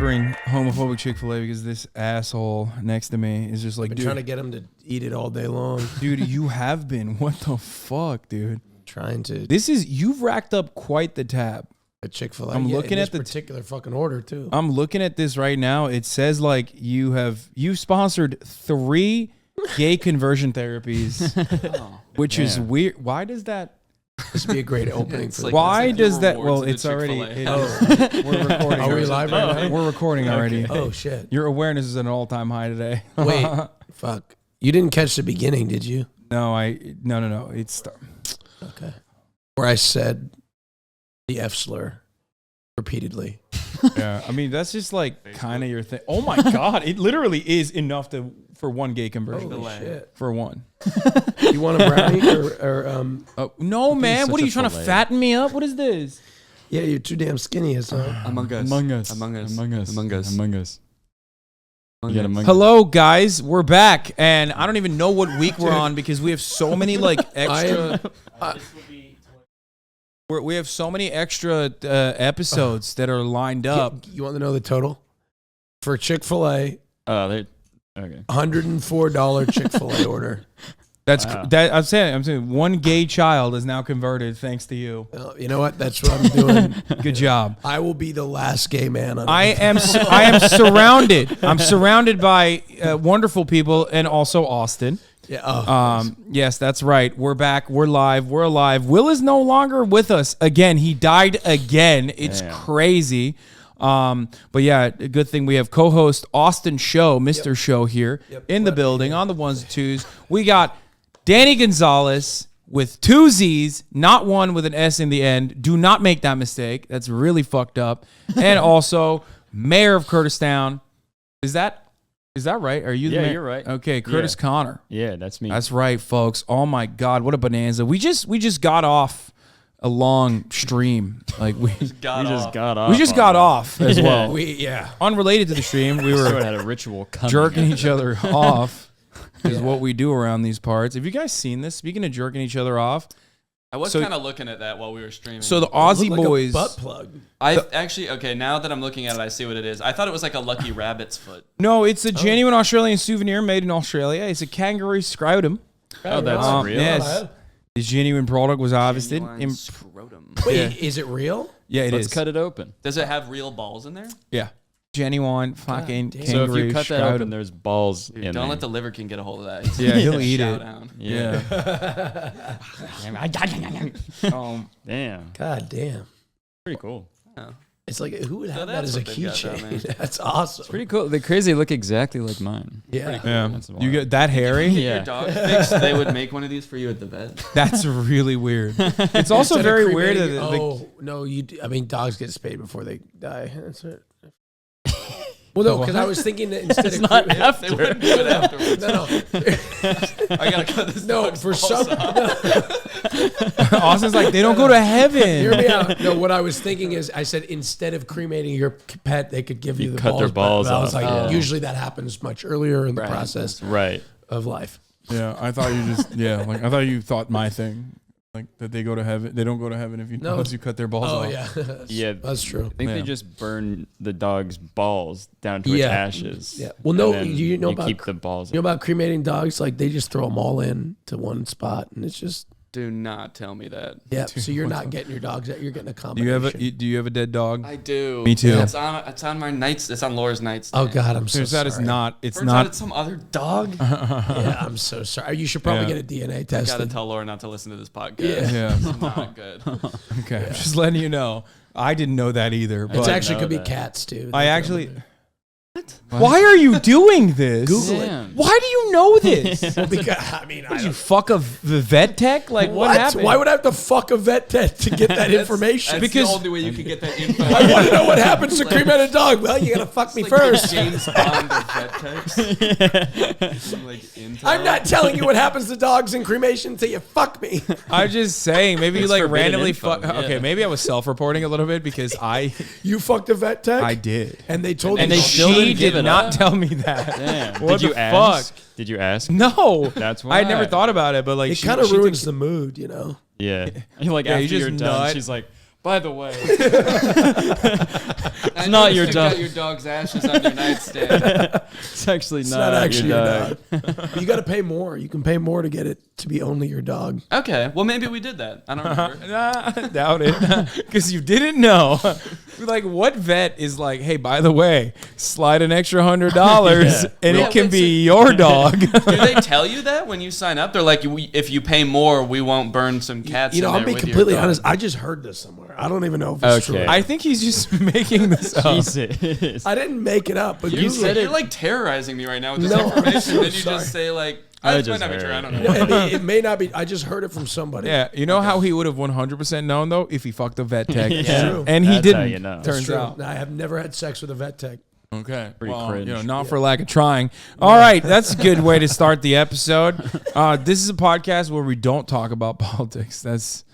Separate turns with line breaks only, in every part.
ordering homophobic Chick-fil-A because this asshole next to me is just like,
I've been trying to get him to eat it all day long.
Dude, you have been. What the fuck, dude?
Trying to.
You've racked up quite the tab.
A Chick-fil-A.
I'm looking at the
particular fucking order too.
I'm looking at this right now. It says like you sponsored 3 gay conversion therapies, which is weird. Why does that?
This would be a great opening for.
Why does that? Well, it's already. We're recording.
Are we live right now?
We're recording already.
Oh shit!
Your awareness is at an all-time high today.
Wait, fuck! You didn't catch the beginning, did you?
No. It's
okay. Where I said the F slur repeatedly.
Yeah, I mean that's just like kind of your thing. Oh my god, it literally is enough for one gay conversion.
Holy shit.
For one.
You want a brownie or
no, man. What are you trying to fatten me up? What is this?
Yeah, you're too damn skinny.
Among Us.
Hello, guys. We're back, and I don't even know what week we're on because we have so many like extra. We have so many extra episodes that are lined up.
You want to know the total for Chick-fil-A?
Okay.
$104 Chick-fil-A order.
That I'm saying one gay child is now converted thanks to you.
You know what? That's what I'm doing.
Good job.
I will be the last gay man on
I am surrounded. I'm surrounded by wonderful people and also Austin.
Yeah.
Yes, that's right. We're back. We're live. We're alive. Will is no longer with us again. He died again. It's crazy. But yeah, a good thing we have co-host AustinShow, Mr. Show here in the building on the ones and twos. We got Danny Gonzalez with 2 Z's, not one with an S in the end. Do not make that mistake. That's really fucked up. And also Mayor of Kurtistown. Is that right? Are you the mayor?
You're right.
Okay, Curtis Connor.
Yeah, that's me.
That's right, folks. Oh my God, what a bonanza. We just got off a long stream. Like we just got off as well. Unrelated to the stream, we were
had a ritual
jerking each other off is what we do around these parts. Have you guys seen this? Speaking of jerking each other off,
I was kind of looking at that while we were streaming.
So the Aussie boys,
butt plug.
Now that I'm looking at it, I see what it is. I thought it was like a lucky rabbit's foot.
No, it's a genuine Australian souvenir made in Australia. It's a kangaroo scrotum.
Oh, that's real.
Yes. The genuine product was harvested.
Wait, is it real?
Yeah, it is.
Let's cut it open.
Does it have real balls in there?
Yeah. Genuine fucking kangaroo.
So if you cut that
scrotum.
open, there's balls in there.
Don't let the Liver King get a hold of that.
He'll eat it.
Down.
Yeah.
Damn. God damn.
Pretty cool.
Yeah.
It's like, who would have that as a keychain? That's awesome.
It's pretty cool. They're crazy. They look exactly like mine.
Yeah.
Cool.
Yeah. You get that hairy?
Your dog fixed, they would make one of these for you at the vet.
That's really weird. It's also very weird that
no, I mean, dogs get spayed before they die. That's it. Well, no, because I was thinking that instead of
not after.
They wouldn't do it afterwards.
No.
I gotta cut this.
No, for some.
Austin's like, they don't go to heaven.
Hear me out. No, what I was thinking is, I said instead of cremating your pet, they could give you the
cut
balls.
their balls
but I was
off.
like, usually that happens much earlier in the process of life.
Yeah, I thought you I thought you thought my thing. Like that they go to heaven. They don't go to heaven unless you cut their balls off.
Yeah, that's true.
I think they just burn the dog's balls down to its ashes.
Yeah. Well, no, you know about
keep the balls.
You know about cremating dogs? Like they just throw them all in to one spot, and it's just.
Do not tell me that.
Yeah. So you're not getting your dogs out. You're getting a combination.
Do you have a dead dog?
I do.
Me too.
Yeah. It's on my nights. It's on Laura's nightstand.
Oh God, I'm so sorry.
That is not. It's
Turns
not.
out it's some other dog.
Yeah, I'm so sorry. You should probably get a DNA test.
I gotta tell Laura not to listen to this podcast.
Yeah.
It's not good.
Okay. Yeah. Just letting you know. I didn't know that either. But
it actually could be cats too.
I actually. What? Why are you doing this?
Google it.
Why do you know this?
Well, because I mean,
did you fuck the vet tech? Like what happened?
Why would I have to fuck a vet tech to get that information?
That's the only way you can get that info.
I want to know what happens to cremated dog. Well, you gotta fuck me first.
James Bond of vet techs.
I'm not telling you what happens to dogs in cremation until you fuck me.
I'm just saying, maybe you like randomly fuck. Okay, maybe I was self-reporting a little bit because
You fucked a vet tech?
I did.
And they told
and
you.
She did not tell me that.
Damn.
What
Did you
the
ask?
fuck?
Did you ask?
No.
That's why.
I never thought about it, but like
it kind of ruins the mood, you know?
Yeah. You're like, after you're done, she's like, By the way,
It's
not your dog.
Got your dog's ashes on your nightstand.
it's actually
It's
not,
not actually
your
your
dog.
dog. You got to pay more. You can pay more to get it to be only your dog.
Okay, well maybe we did that. I don't remember.
Nah, doubt it. Because you didn't know. Like, what vet is like, hey, by the way, slide an extra $100
Yeah.
and
Yeah,
it can
wait,
be your dog.
Do they tell you that when you sign up? They're like, if you pay more, we won't burn some cats.
You know,
in
I'll
there
be
with your
completely
dog.
honest. I just heard this somewhere. I don't even know if it's
Okay.
true.
I think he's just making this up.
Jesus.
I didn't make it up, but
You
Google
said
it.
you're like terrorizing me right now with this
No, I'm
information.
so
Then you
sorry.
just say like,
I
this might
just
not be true. I
heard.
don't know.
I mean, it may not be. I just heard it from somebody.
Yeah, you know how he would have 100% known, though, if he fucked a vet tech.
Yeah.
True.
And he
That's
didn't,
how you know.
That's
turns
true.
out.
I have never had sex with a vet tech.
Okay.
Pretty
well,
cringe.
you know, not for lack of trying. All right, that's a good way to start the episode. This is a podcast where we don't talk about politics. That's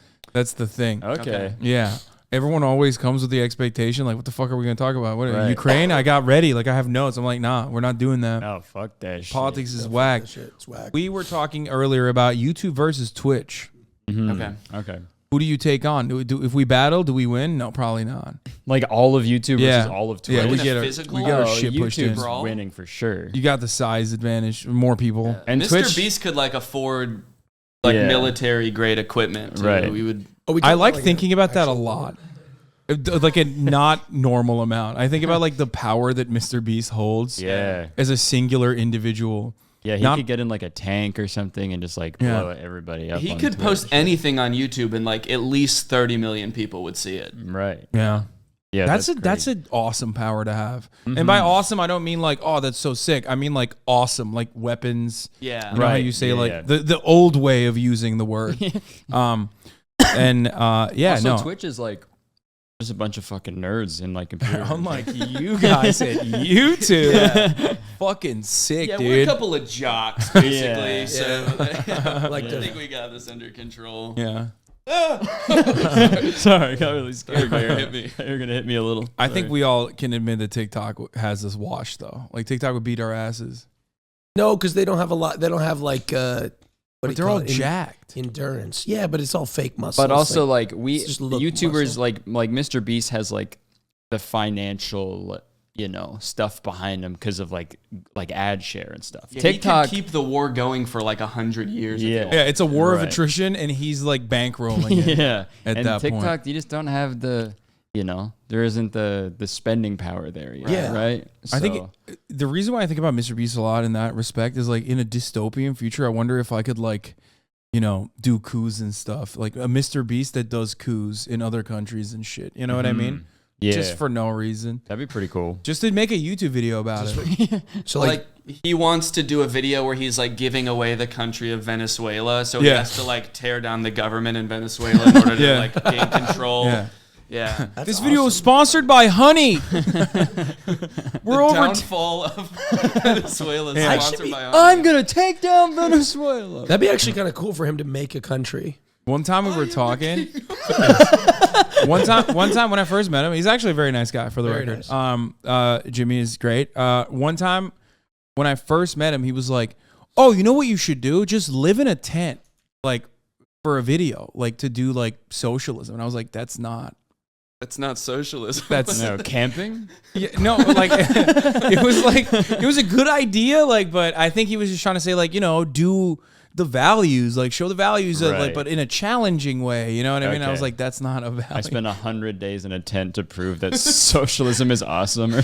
the thing.
Okay.
Yeah. Everyone always comes with the expectation, like, what the fuck are we going to talk about? What,
Right.
Ukraine? I got ready. Like, I have notes. I'm like, nah, we're not doing that.
Oh, fuck that shit.
Politics is whack.
That shit, it's whack.
We were talking earlier about YouTube versus Twitch.
Okay.
Okay.
Who do you take on? If we battle, do we win? No, probably not.
Like all of YouTube
Yeah.
versus all of Twitch.
Yeah, we
In a
get our
physical-
we got our
Oh,
shit pushed in.
YouTube's
Brawl?
winning for sure.
You got the size advantage, more people.
And
Mr.
Twitch-
Beast could like afford like
Yeah.
military grade equipment. Too.
Right.
We would.
Oh, we
I
talked
like
about,
thinking about that a
actual-
lot. Like a not normal amount. I think about like the power that Mr. Beast holds
Yeah.
as a singular individual.
Yeah, he
Not-
could get in like a tank or something and just like
Yeah.
blow everybody up.
He
on
could
Twitch.
post anything on YouTube and like at least 30 million people would see it.
Right.
Yeah.
Yeah.
That's an awesome power to have. And by awesome, I don't mean like, oh, that's so sick. I mean like awesome, like weapons.
Yeah.
You know how
Right.
you say
Yeah,
like
yeah.
the old way of using the word. Yeah,
also,
no.
Twitch is like just a bunch of fucking nerds in like computer.
Unlike you guys at YouTube. Fucking sick,
Yeah, we're a
dude.
couple of jocks, basically.
Yeah.
So
Like
I
the-
think we got this under control.
Yeah.
Sorry, I got really scared.
Fire hit me.
You're gonna hit me a little.
I think we all can admit that TikTok has us washed though. Like TikTok would beat our asses.
No, because they don't have a lot. They don't have like. What
But
do
they're
you
all
call it?
jacked.
Endurance. Yeah, but it's all fake muscle.
But also like we
it's just look
YouTubers
muscle.
like Mr. Beast has like the financial stuff behind him because of like ad share and stuff.
Yeah,
TikTok.
he could keep the war going for like 100 years. if he
Yeah.
wanted.
Yeah, it's a war of
Right.
attrition and he's like bankrolling it.
yeah.
at
and
that
TikTok,
point.
you just don't have the there isn't the spending power there yet.
Yeah.
Right.
I think
So-
the reason why I think about Mr. Beast a lot in that respect is like in a dystopian future, I wonder if I could like, do coups and stuff. Like a Mr. Beast that does coups in other countries and shit. You know what I mean?
Yeah.
Just for no reason.
That'd be pretty cool.
Just to make a YouTube video about it.
So
Like he wants to do a video where he's like giving away the country of Venezuela, so he
Yeah.
has to like tear down the government in Venezuela in order to
Yeah.
like gain control.
Yeah.
Yeah.
This video is sponsored by Honey. We're over.
Downfall of Venezuela is
Yeah.
sponsored by
I'm gonna take down Venezuela.
that'd be actually kind of cool for him to make a country.
One time we were talking. one time when I first met him, he's actually a very nice guy for the
Very
record.
nice.
Jimmy is great. One time when I first met him, he was like, "Oh, you know what you should do? Just live in a tent, like for a video, like to do like socialism." And I was like, "That's not."
That's not socialism.
That's
No camping.
Yeah, no, like it was a good idea, like, but I think he was just trying to say, like, do the values, like show the values, of, like,
Right.
but in a challenging way. You know what I mean? I was
Okay.
like, that's not a value.
I spent 100 days in a tent to prove that socialism is awesome.
Yeah,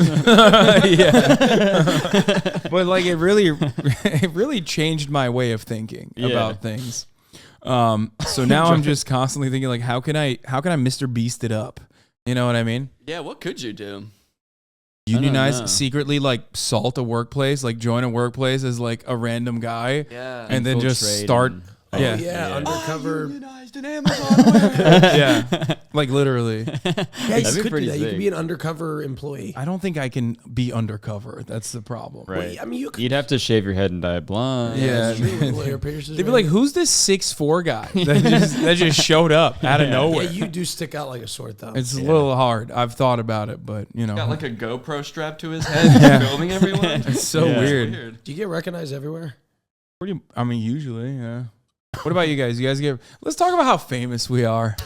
but like it really changed my way of thinking
Yeah.
about things. So now I'm just constantly thinking, like, how can I Mr. Beast it up? You know what I mean?
Yeah, what could you do?
don't know.
Unionize, secretly like salt a workplace, like join a workplace as like a random guy,
Yeah.
and then just
Infiltrate
start.
and-
Yeah.
Yeah, undercover.
Unionized in Amazon.
Yeah, like literally.
Yeah, you
That'd be
could do
pretty
that. You could
sick.
be an undercover employee.
I don't think I can be undercover. That's the problem.
Right.
I mean, you could.
You'd have to shave your head and dye it blonde.
Yeah.
That's true. Lawyer Pierce's
They'd be
right.
like, "Who's this 6'4" guy that just showed up out of
Yeah.
nowhere?"
Yeah, you do stick out like a sore thumb.
It's a little hard. I've thought about it, but
Got like a GoPro strapped to his head, just filming everyone.
it's so
Yeah.
weird.
Weird.
Do you get recognized everywhere?
Usually, yeah. What about you guys? Let's talk about how famous we are.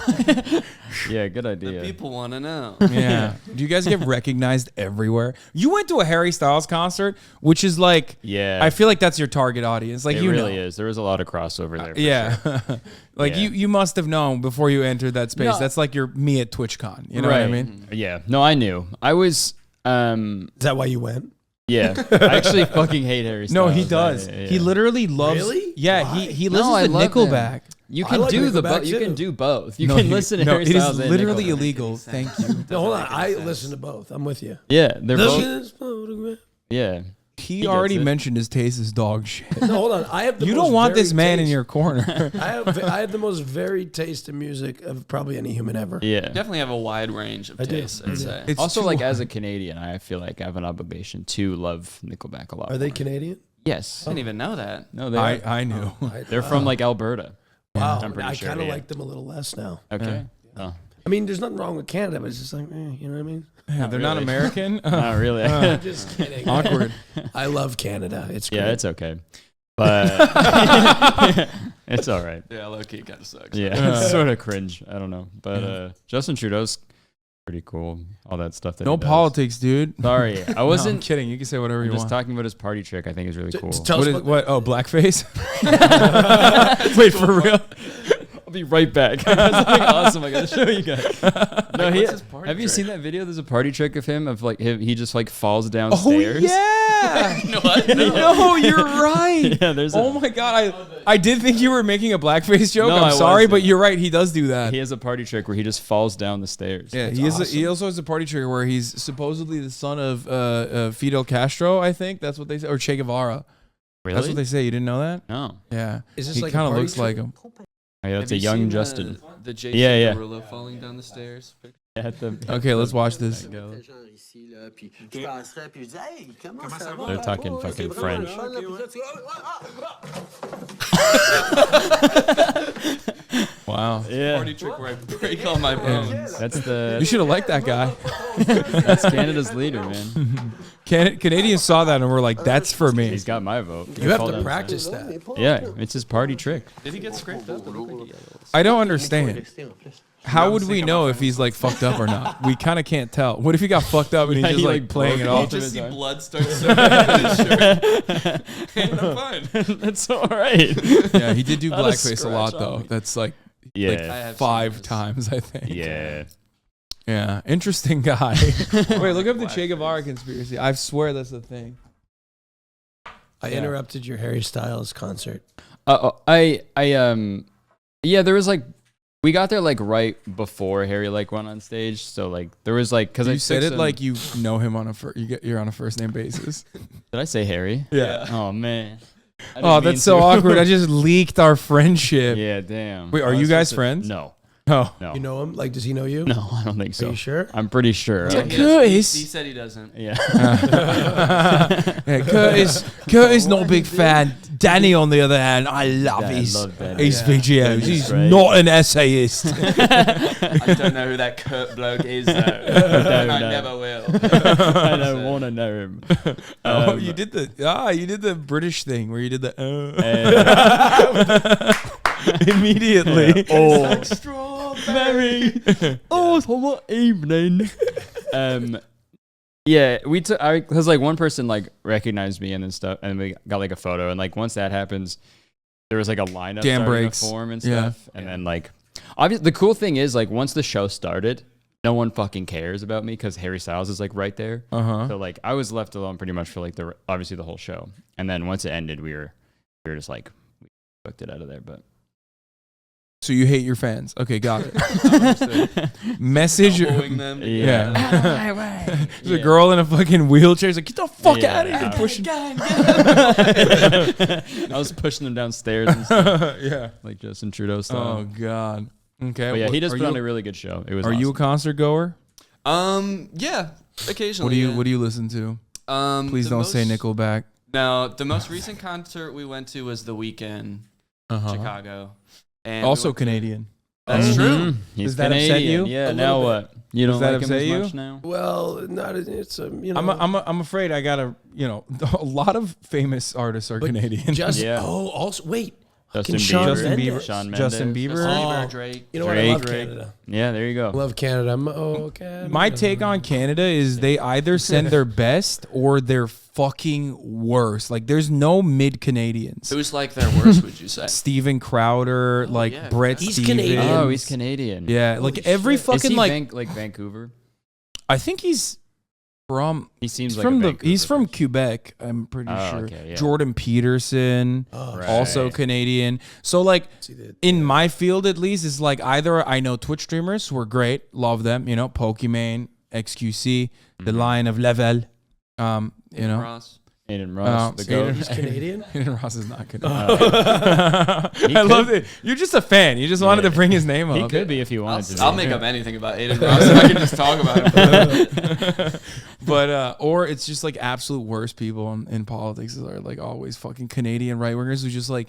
Yeah, good idea.
People want to know.
Yeah. Do you guys get recognized everywhere? You went to a Harry Styles concert, which is like,
Yeah.
I feel like that's your target audience. Like
It
you
really
know.
is. There was a lot of crossover there. For
Yeah.
sure.
Like
Yeah.
you must have known before you entered that space.
No.
That's like your me at TwitchCon. You know what I mean?
Yeah. No, I knew. I was.
Is that why you went?
Yeah. I actually fucking hate Harry Styles.
No, he does.
Yeah.
He literally loves.
Really?
Yeah,
Why?
he
No, I
listens to
love him.
Nickelback.
You
I
can
like
do the
Nickelback
both. You
too.
can do both. You
No,
can listen to
no,
Harry
it is
Styles and
literally
Nickelback.
illegal. Thank you.
No, hold on.
make any
I
sense.
listen to both. I'm with you.
Yeah, they're
Look
both.
at this photograph.
Yeah.
He
gets
already
it.
mentioned his taste is dog shit.
No, hold on. I have the
You
most
don't want
varied
this man in
taste.
your corner.
I have the most varied taste in music of probably any human ever.
Yeah.
Definitely have a wide range of
I do.
tastes,
I
I'd
do.
say.
It's
Also,
too
like
hard.
as a Canadian, I feel like I have an obligation to love Nickelback a lot.
Are they
more.
Canadian?
Yes.
I didn't even know that.
No, they are.
I knew.
They're from like Alberta.
Wow.
I'm pretty
I
sure,
kind of
yeah.
like them a little less now.
Okay. Oh.
I mean, there's nothing wrong with Canada, but it's just like, you know what I mean?
Yeah, they're not
really.
American.
Not really.
I'm just kidding.
Awkward.
I love Canada. It's great.
Yeah, it's okay. But it's all right.
Yeah, low key kind of sucks.
Yeah, it's sort of cringe. I don't know. But Justin Trudeau's pretty cool. All that stuff that
No
he does.
politics, dude.
Sorry, I
No, I'm
wasn't.
kidding. You can say whatever
I'm
you
just
want.
talking about his party trick. I think is really cool.
Tell
What
us
is what? Oh, blackface. Wait, for real?
I'll be right back. That's something awesome. I gotta show you guys. No,
what's his party
have you
trick?
seen that video? There's a party trick of him he just like falls
Oh
downstairs.
yeah.
No, what?
No, you're right.
Yeah, there's.
Oh my god, I did think you were making a blackface joke.
No,
I'm
I
sorry,
wasn't.
but you're right. He does do that.
He has a party trick where he just falls down the stairs.
Yeah,
That's
he is.
awesome.
He also has a party trick where he's supposedly the son of Fidel Castro. I think that's what they say, or Che Guevara.
Really?
That's what they say. You didn't know that?
No.
Yeah.
Is this
He
like a
kind of
party
looks
trick?
like him.
Oh, yeah, that's
Have
a
you
young
seen
Justin.
The Jason
Yeah, yeah.
Derulo falling down the stairs.
Yeah, at the-
Okay, let's watch this.
Go.
genre ici, là, puis je passerais, puis je dis, hey, comment ça va?
They're talking
Ouais,
fucking
c'est vraiment
French.
le fun, là, puis là, tu-
Wow.
Yeah,
Party trick where I break all my bones.
that's
You
the
should have liked that guy.
that's Canada's leader, man.
Canadians saw that and were like, "That's for me."
He's got my vote.
You have
Fall
to
down
practice
stairs.
that.
Yeah, it's his party trick.
Did he get scraped up? It looked like he got those.
I don't understand.
Rester en plus.
How would we know if he's like fucked up or not? We kind of can't tell. What if he got fucked up and he's
Yeah,
just
he,
like
like,
playing it
broke
You
off?
just see
arm.
blood start soaking out his shirt. And I'm fine.
That's all right.
Yeah, he did do
Not a
blackface a lot
scratch
though.
on me.
That's like
I
Yeah,
have seen
5
this.
times, I think.
yeah.
Yeah, interesting guy. Wait, look up the Che Guevara conspiracy. I swear that's the thing.
I
Yeah.
interrupted your Harry Styles concert.
Yeah, there was like, we got there like right before Harry like went on stage, so like there was like because
You said it like you know him on a you're on a first name basis.
did I say Harry?
Yeah.
Oh man. I
Oh,
didn't mean
that's so
to.
awkward. I just leaked our friendship.
Yeah, damn.
Wait, are
I was
you guys
supposed to-
friends?
No,
Oh.
no,
You know him? Like, does he know you?
no. I don't think
Are
so.
you sure?
I'm pretty sure.
Yeah,
Like,
Curtis.
He said he doesn't.
yeah.
Yeah, Curtis not a big fan. Danny, on the other hand, I love
Yeah, I
his
love Danny.
his
Yeah.
videos.
Danny's
He's
great.
not an essayist.
I don't know who that Kurt bloke is, though. I
no.
never will.
I don't want to know him.
Oh, you did the British thing where you did the immediately.
Oh,
Strawberry.
oh, what evening? Yeah, we took. Because like one person like recognized me and then stuff, and we got like a photo, and like once that happens, there was like a lineup
Jam
starting
breaks.
to form and
Yeah.
stuff, and then like, obviously the cool thing is like once the show started, no one fucking cares about me because Harry Styles is like right there. So like I was left alone pretty much for like obviously the whole show, and then once it ended, we were just like we booked it out of there, but.
So you hate your fans. Okay, got it. Message.
Elbowing them.
Yeah. There's
Yeah.
a girl in a fucking wheelchair. She's like, get the fuck
Yeah.
out of here. Pushing.
I was pushing them downstairs and stuff,
Yeah.
like Justin Trudeau
Oh,
style.
God. Okay.
But yeah, he just
Are
put on
you-
a really good show. It was.
Are you a
awesome.
concert goer?
Yeah, occasionally.
What do you listen to? Please
the
don't say
most-
Nickelback.
No, the most recent concert we went to was The Weeknd, Chicago. And we
Also
went to-
Canadian.
That's true.
Mhm. He's
Does that upset
Canadian.
you?
Yeah.
A
Now
little
what? You don't
Does that
like him
upset
as
you?
much now?
Well, not it's a you know.
I'm afraid I gotta. A lot of famous artists are
but
Canadian.
Just
Yeah.
also wait.
Justin
Shawn
Bieber.
Mendes.
Shawn
Justin
Mendes.
Bieber.
Bieber, Drake.
You know what? I love
Drake.
Canada.
Yeah, there you go.
I love Canada. Canada.
My take on Canada is they either send their best or they're fucking worse. Like there's no mid Canadians.
Who's like their worst, would you say?
Steven Crowder, like
yeah.
Brett
He's
Stevens.
Canadian.
Oh, he's Canadian.
Yeah, like every
shit.
Is
fucking
he
like
Vancouver?
I think he's from.
He seems
He's
like
from
a
the.
Vancouver
He's from
person.
Quebec. I'm pretty
Oh,
sure.
okay, yeah.
Jordan Peterson,
Right.
also Canadian. So like
See that-
in my field at least, it's like either I know Twitch streamers who are great, love them. You know, Pokimane, XQC, the Lion of Level. You know,
Ross.
Aiden Ross, the goat.
He's Canadian.
Aiden Ross is not good. I love it. You're just a fan. You just wanted to bring his name up.
He could be if he wanted to.
I'll make up anything about Aiden Ross. If I can just talk about him.
But or it's just like absolute worst people in politics are like always fucking Canadian right wingers who just like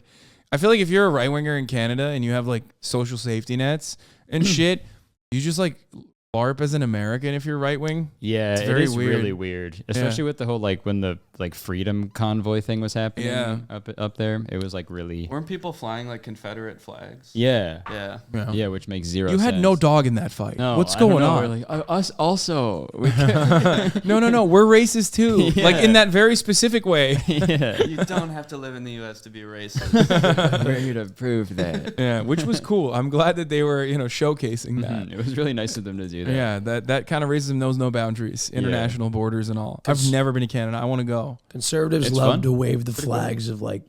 I feel like if you're a right winger in Canada and you have like social safety nets and shit, you just like LARP as an American if you're right wing.
Yeah,
It's very
it is
weird.
really weird, especially with the whole like when the like freedom convoy thing was happening.
Yeah.
up there, it was like really.
Weren't people flying like Confederate flags?
Yeah,
Yeah.
yeah, which makes zero.
You had no
sense.
dog in that fight.
No,
What's
I don't
going
know.
on?
We're like, us also. We
No. We're racist too.
Yeah.
Like in that very specific way.
yeah,
You don't have to live in the U.S. to be racist.
we're here to prove that.
Yeah, which was cool. I'm glad that they were, showcasing that.
It was really nice of them to do that.
Yeah, that kind of racism knows no boundaries, international borders and all. I've never been to Canada. I want to go.
Conservatives
It's
love
fun.
to wave the flags of like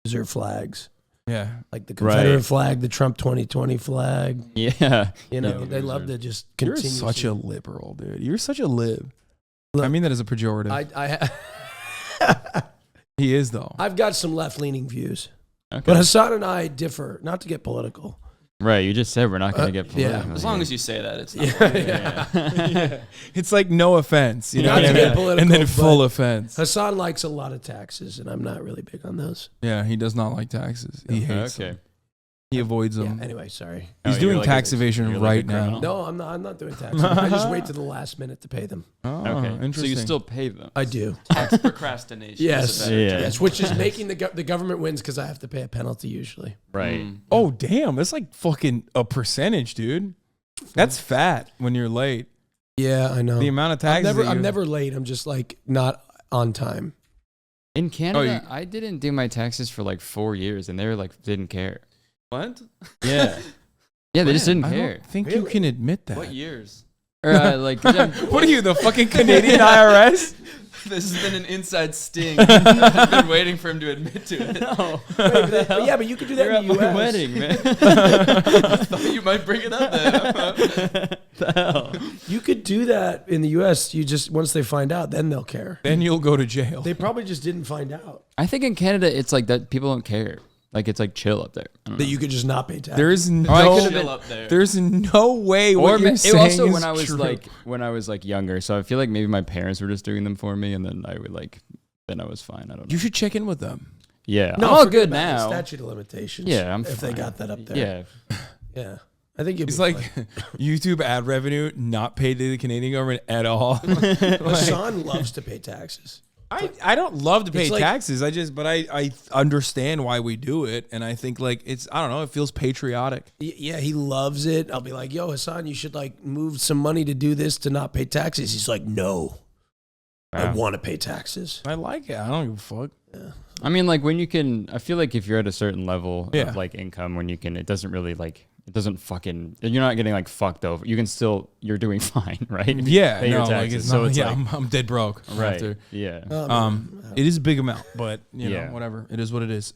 user flags,
Yeah.
like the Confederate
Right.
flag, the Trump 2020 flag.
Yeah,
You know,
Yeah,
they love
loser.
to just
You're
continue.
such a liberal, dude. You're such a lib.
Look,
I mean that as a pejorative.
I
He is though.
I've got some left leaning views,
Okay.
but Hassan and I differ. Not to get political.
Right, you just said we're not going to get
yeah.
political.
As long as you say that, it's not.
Yeah.
It's like no offense,
Not to
and,
get
then,
political,
and then
but-
full offense.
Hassan likes a lot of taxes, and I'm not really big on those.
Yeah, he does not like taxes. He hates
Okay.
them. He avoids them.
Yeah. Anyway, sorry.
He's
Oh,
doing
you're like
tax
a-
evasion
you're like a
right now.
criminal?
No, I'm not. I'm not doing taxes. I just wait to the last minute to pay them.
Oh,
Okay, so
interesting.
you still pay them.
I do.
Tax procrastination.
Yes.
Is a better
Yeah.
term.
Yes, which is making the government wins because I have to pay a penalty usually.
Right.
Oh damn, that's like fucking a percentage, dude. That's fat when you're late.
Yeah, I know.
The amount of taxes.
I'm never late. I'm just like not on time.
In Canada,
you-
I didn't do my taxes for like 4 years, and they were like didn't care.
What?
Yeah. Yeah, they just didn't
I
care.
don't think you
Really?
can admit that.
What years?
Or, like,
What are you, the fucking Canadian IRS?
This has been an inside sting. I've been waiting for him to admit to it.
no,
Yeah, but you could do that
you're
in
at
the
my
US.
wedding, man.
Thought you might bring it up then.
the hell?
You could do that in the US. You just once they find out, then they'll care.
Then you'll go to jail.
They probably just didn't find out
I think in Canada, it's like that. People don't care. Like it's like chill up there. I don't
that
know.
you could just not pay taxes.
There's
I
no,
could've
Chill up there.
there's no way
Or
what you're
it
saying
also
is
when I was
true.
when I was like younger, so I feel like maybe my parents were just doing them for me, and then I would then I was fine. I don't know.
You should check in with them.
Yeah,
no,
I'm all
forget
good
about the
now.
Statute of limitations.
Yeah, I'm
if they
fine.
got that up there.
Yeah,
Yeah. I think
It's like YouTube ad revenue not paid to the Canadian government at all.
Hassan loves to pay taxes.
I don't love to pay
It's like-
taxes. But I understand why we do it, and I think like I don't know, it feels patriotic.
Yeah, he loves it. I'll be like, yo, Hassan, you should like move some money to do this to not pay taxes. He's like, no, I
Wow.
want to pay taxes.
I like it. I don't give a fuck.
I mean, like when you can, I feel like if you're at a certain level
Yeah.
of like income, when you can, it doesn't really like, it doesn't fucking, you're not getting like fucked over. You can still, you're doing fine, right? If you
Yeah,
pay your
no, like
taxes.
it's
So
not.
it's
Yeah,
like,
I'm dead broke.
right.
After.
Yeah.
It is a big amount, but you know,
Yeah.
whatever. It is what it is.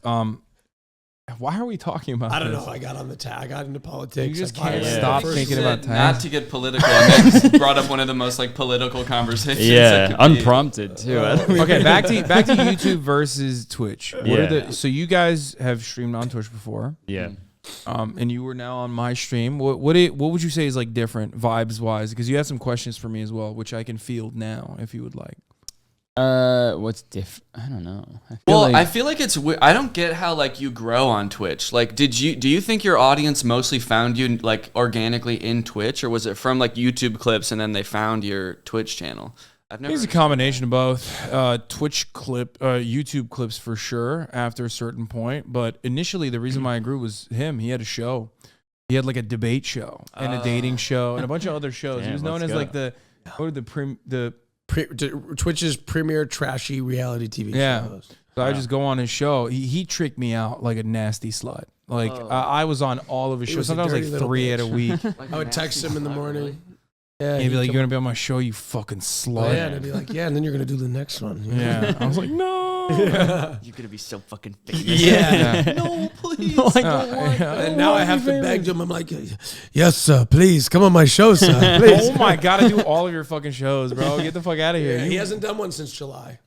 Why are we talking about?
I don't
this?
know. I got on the I got into politics.
You just
I
can't
bought-
stop
First
thinking
said
about
not
tax.
to get political, and then brought up one of the most like political conversations.
Yeah.
that could be.
Unprompted too.
Okay, back to YouTube versus Twitch. What are
Yeah.
so you guys have streamed on Twitch before,
Yeah.
and you were now on my stream. What would you say is like different vibes wise? Because you had some questions for me as well, which I can field now if you would like.
What's different? I don't know.
I feel like it's weird. I don't get how like you grow on Twitch. Like, do you think your audience mostly found you like organically in Twitch, or was it from like YouTube clips and then they found your Twitch channel? I've never.
He's a combination of both. Twitch YouTube clips for sure after a certain point. But initially, the reason why I grew was him. He had a show. He had like a debate show and a dating show and a bunch of other shows. He was known as like
Twitch's premier trashy reality TV show.
So I just go on his show. He tricked me out like a nasty slut. Like I was on all of his shows. Sometimes like 3 at a week.
I would text him in the morning.
Really?
Yeah,
He'd be like, "You want to be on my show, you fucking slut?"
Yeah, and I'd be like, "Yeah," and then you're gonna do the next one.
Yeah. I was like, "No."
You're gonna be so fucking famous.
Yeah.
No, please.
No, I don't want
And now I have to beg him. I'm like, "Yes, sir. Please come on my show, sir. Please."
Oh my god, I do all of your fucking shows, bro. Get the fuck out of here.
Yeah, he
You-
hasn't done one since July.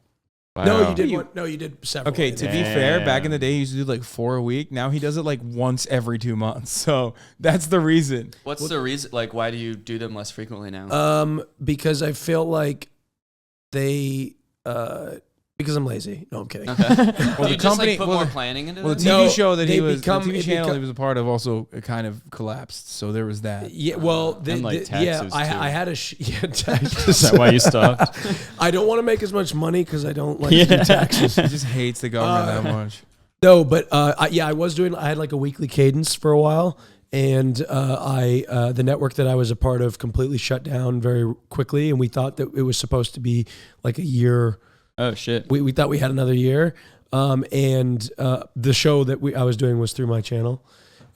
Wow.
No, you did one. No, you did several.
Okay,
I
to
think.
be fair, back in the
Damn.
day, he used to do like 4 a week. Now he does it like once every 2 months. So that's the reason.
What's the reason? Like, why do you do them less frequently now?
Because I feel like they, because I'm lazy. No, I'm kidding.
Okay.
Well,
do
the
you just
company-
like put
well,
more
the-
planning into
Well, the
this?
TV
No,
show that
they
he was,
become-
the TV
it
channel
become-
he was a part of also kind of collapsed. So there was that.
Yeah, well,
And, like,
yeah,
taxes,
I
too.
had a
Is
taxes.
that why you stopped?
I don't want to make as much money because I don't like to do taxes.
He just hates the government that much.
No, but I had like a weekly cadence for a while, and the network that I was a part of completely shut down very quickly, and we thought that it was supposed to be like a year.
Oh shit.
We thought we had another year, and the show that I was doing was through my channel,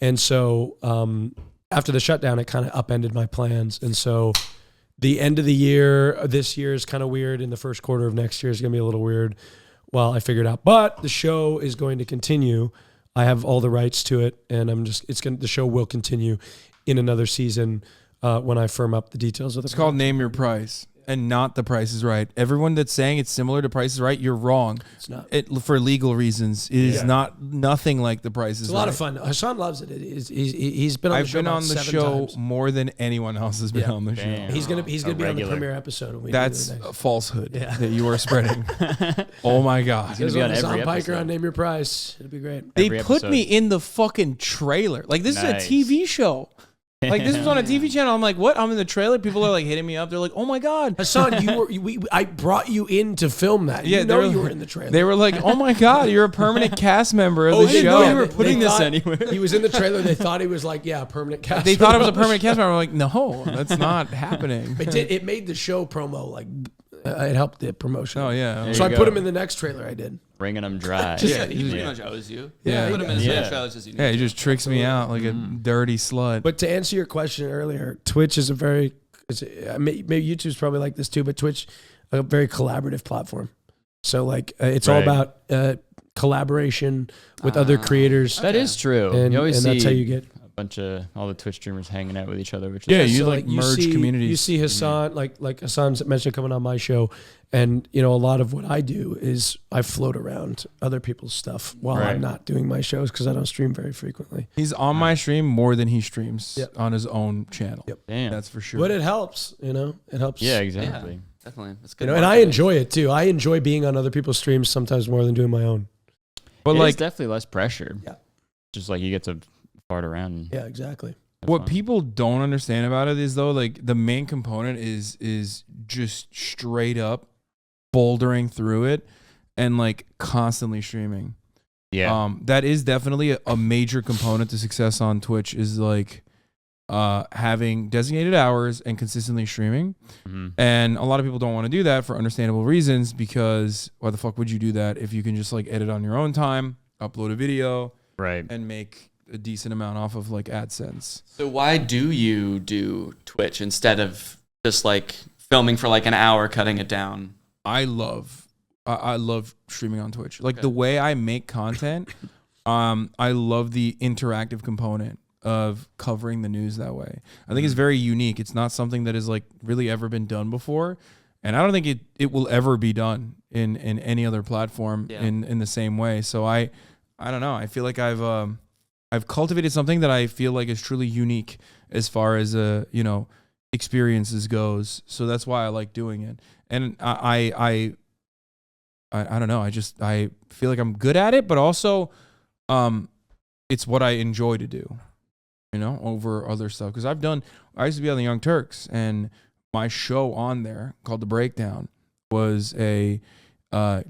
and so after the shutdown, it kind of upended my plans, and so the end of the year, this year is kind of weird, and the first quarter of next year is gonna be a little weird. Well, I figured out, but the show is going to continue. I have all the rights to it, and the show will continue in another season when I firm up the details of the.
It's called Name Your Price and not The Price is Right. Everyone that's saying it's similar to Price is Right, you're wrong.
It's not.
For legal reasons. It is nothing like The Price is
It's a
Right.
lot of fun. Hassan loves it. He's been on
I've
the show
been
about
on the
7
show
times.
more than anyone else has been
Yeah.
on the
Damn.
show.
He's gonna
A
be on the
regular.
premiere episode. When we
That's
do the
a
next.
falsehood that you are spreading. Oh my god.
gonna be on
Hassan
every
Piker
episode.
on Name Your Price. It'll be great.
They
Every
put
episode.
me in the fucking trailer. Like this
Nice.
is a TV show. Like this was on a TV channel. I'm like, what? I'm in the trailer. People are like hitting me up. They're like, oh my god.
Hassan, I brought you in to film that.
Yeah,
you know you were in the trailer.
They were like, oh my god, you're a permanent cast member of
Oh,
the
they
show.
know
you were
They
putting this
thought
anywhere.
He was in the trailer. They thought he was like, yeah, a permanent cast.
They thought it was a
member.
permanent cast member. I'm like, no, that's not happening.
It made the show promo like it helped the promotion.
Oh yeah.
So I
you
put
go.
him in the next trailer I did.
Bringing them dry.
Yeah, he pretty much owes you.
Yeah.
Put him in the
Yeah.
same show as you.
Yeah, he just tricks me out like a dirty slut.
But to answer your question earlier, Twitch is maybe YouTube's probably like this too, but Twitch a very collaborative platform. So like it's all
Right.
about collaboration with other creators,
That is true.
and,
you always
and
see
that's how you get.
a bunch of all the Twitch streamers hanging out with each other, which
Yeah,
is
you
So,
like merge
see,
communities.
You see Hassan, like Hassan's mentioned coming on my show, and a lot of what I do is I float around other people's stuff while
Right.
I'm not doing my shows because I don't stream very frequently.
He's on my stream more than he streams
Yep.
on his own channel.
Yep.
damn.
That's for sure.
But it helps, it helps.
yeah,
Yeah,
exactly.
definitely. That's good.
And I
marketing.
enjoy it too. I enjoy being on other people's streams sometimes more than doing my own.
But
It
like
is definitely less pressure.
Yeah.
Just like you get to fart around. And
Yeah, exactly.
have
what
fun.
people don't understand about it is though, like the main component is just straight up bouldering through it and like constantly streaming.
Yeah.
That is definitely a major component to success on Twitch is like having designated hours and consistently streaming.
Mhm.
And a lot of people don't want to do that for understandable reasons because why the fuck would you do that if you can just like edit on your own time, upload a video,
Right.
and make a decent amount off of like AdSense?
So why do you do Twitch instead of just like filming for like an hour, cutting it down?
I love streaming on Twitch. Like the way I make content, I love the interactive component of covering the news that way. I think it's very unique. It's not something that has like really ever been done before. And I don't think it will ever be done in any other platform in the same way. So I don't know. I feel like I've cultivated something that I feel like is truly unique as far as experiences goes. So that's why I like doing it. And I don't know. I feel like I'm good at it, but also it's what I enjoy to do, over other stuff. Because I used to be on the Young Turks, and my show on there called The Breakdown was a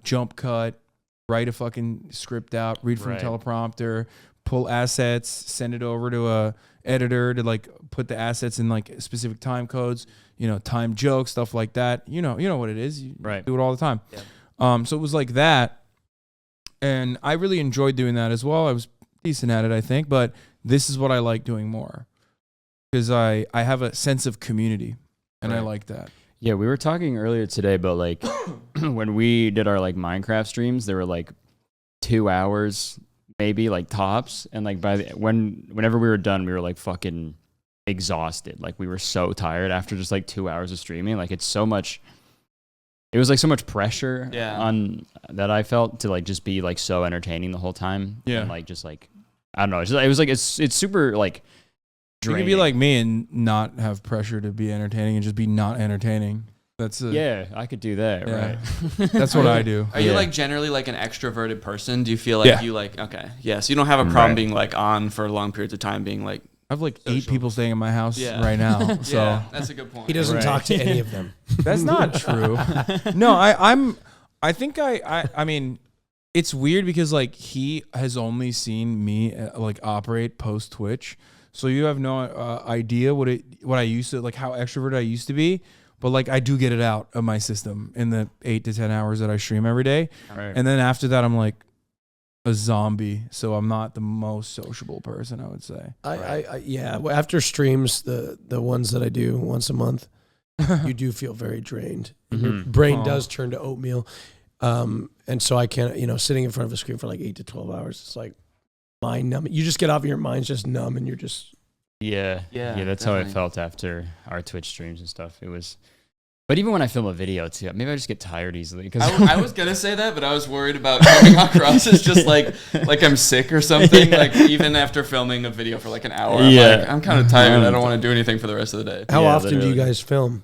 jump cut, write a fucking script out, read from teleprompter, pull assets, send it over to a editor to like put the assets in like specific time codes, time jokes, stuff like that. You know what it is. You do it all the time. Yeah. So it was like that. And I really enjoyed doing that as well. I was decent at it, I think, but this is what I like doing more because I have a sense of community and I like that.
Yeah, we were talking earlier today about like when we did our like Minecraft streams, they were like 2 hours, maybe like tops. And like whenever we were done, we were like fucking exhausted. Like we were so tired after just like 2 hours of streaming. Like it was like so much pressure on that I felt to like just be like so entertaining the whole time. Yeah. And like just like I don't know. It was like it's super like draining.
You can be like me and not have pressure to be entertaining and just be not entertaining.
I could do that, right?
That's what I do.
Are you like generally like an extroverted person? Do you feel like you like so you don't have a problem being like on for long periods of time being like
I have like 8 people staying in my house right now. So
yeah, that's a good point.
He doesn't talk to any of them.
That's not true. No, I think I mean, it's weird because like he has only seen me like operate post Twitch. So you have no idea what I used to like, how extroverted I used to be. But like I do get it out of my system in the 8 to 10 hours that I stream every day. Right. And then after that, I'm like a zombie, so I'm not the most sociable person, I would say.
After streams, the ones that I do once a month, you do feel very drained. Your brain does turn to oatmeal, and so I can't. Sitting in front of a screen for like 8 to 12 hours, it's like mind numbing. You just get off, your mind's just numb, and you're just
yeah. That's definitely how it felt after our Twitch streams and stuff. It was. But even when I film a video too, maybe I just get tired easily. Cause
I was gonna say that, but I was worried about coming across as just like I'm sick or something. Yeah. Like even after filming a video for like an hour, I'm kind of tired. I don't want to do anything for the rest of the day.
How often do you guys film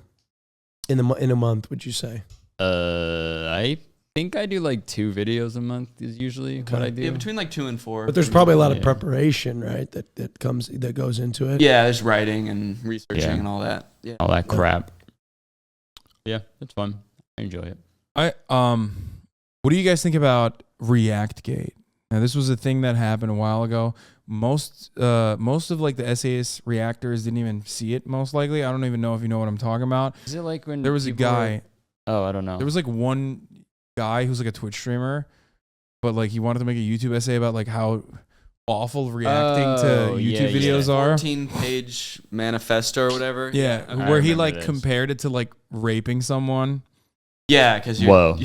in a month? Would you say?
I think I do like 2 videos a month is usually what I do.
Yeah, between like 2 and 4.
But there's probably a lot of preparation, right? That goes into it.
Yeah, there's writing and researching and all that. Yeah,
all that crap. Yeah, it's fun. I enjoy it.
What do you guys think about ReactGate? Now, this was a thing that happened a while ago. Most of like the Essayists reactors didn't even see it. Most likely, I don't even know if you know what I'm talking about.
Is it like when
there was a guy?
I don't know.
There was like one guy who's like a Twitch streamer, but like he wanted to make a YouTube essay about like how awful reacting to YouTube videos are.
14-page manifesto or whatever.
Yeah, where he like compared it to like raping someone.
Yeah, because you're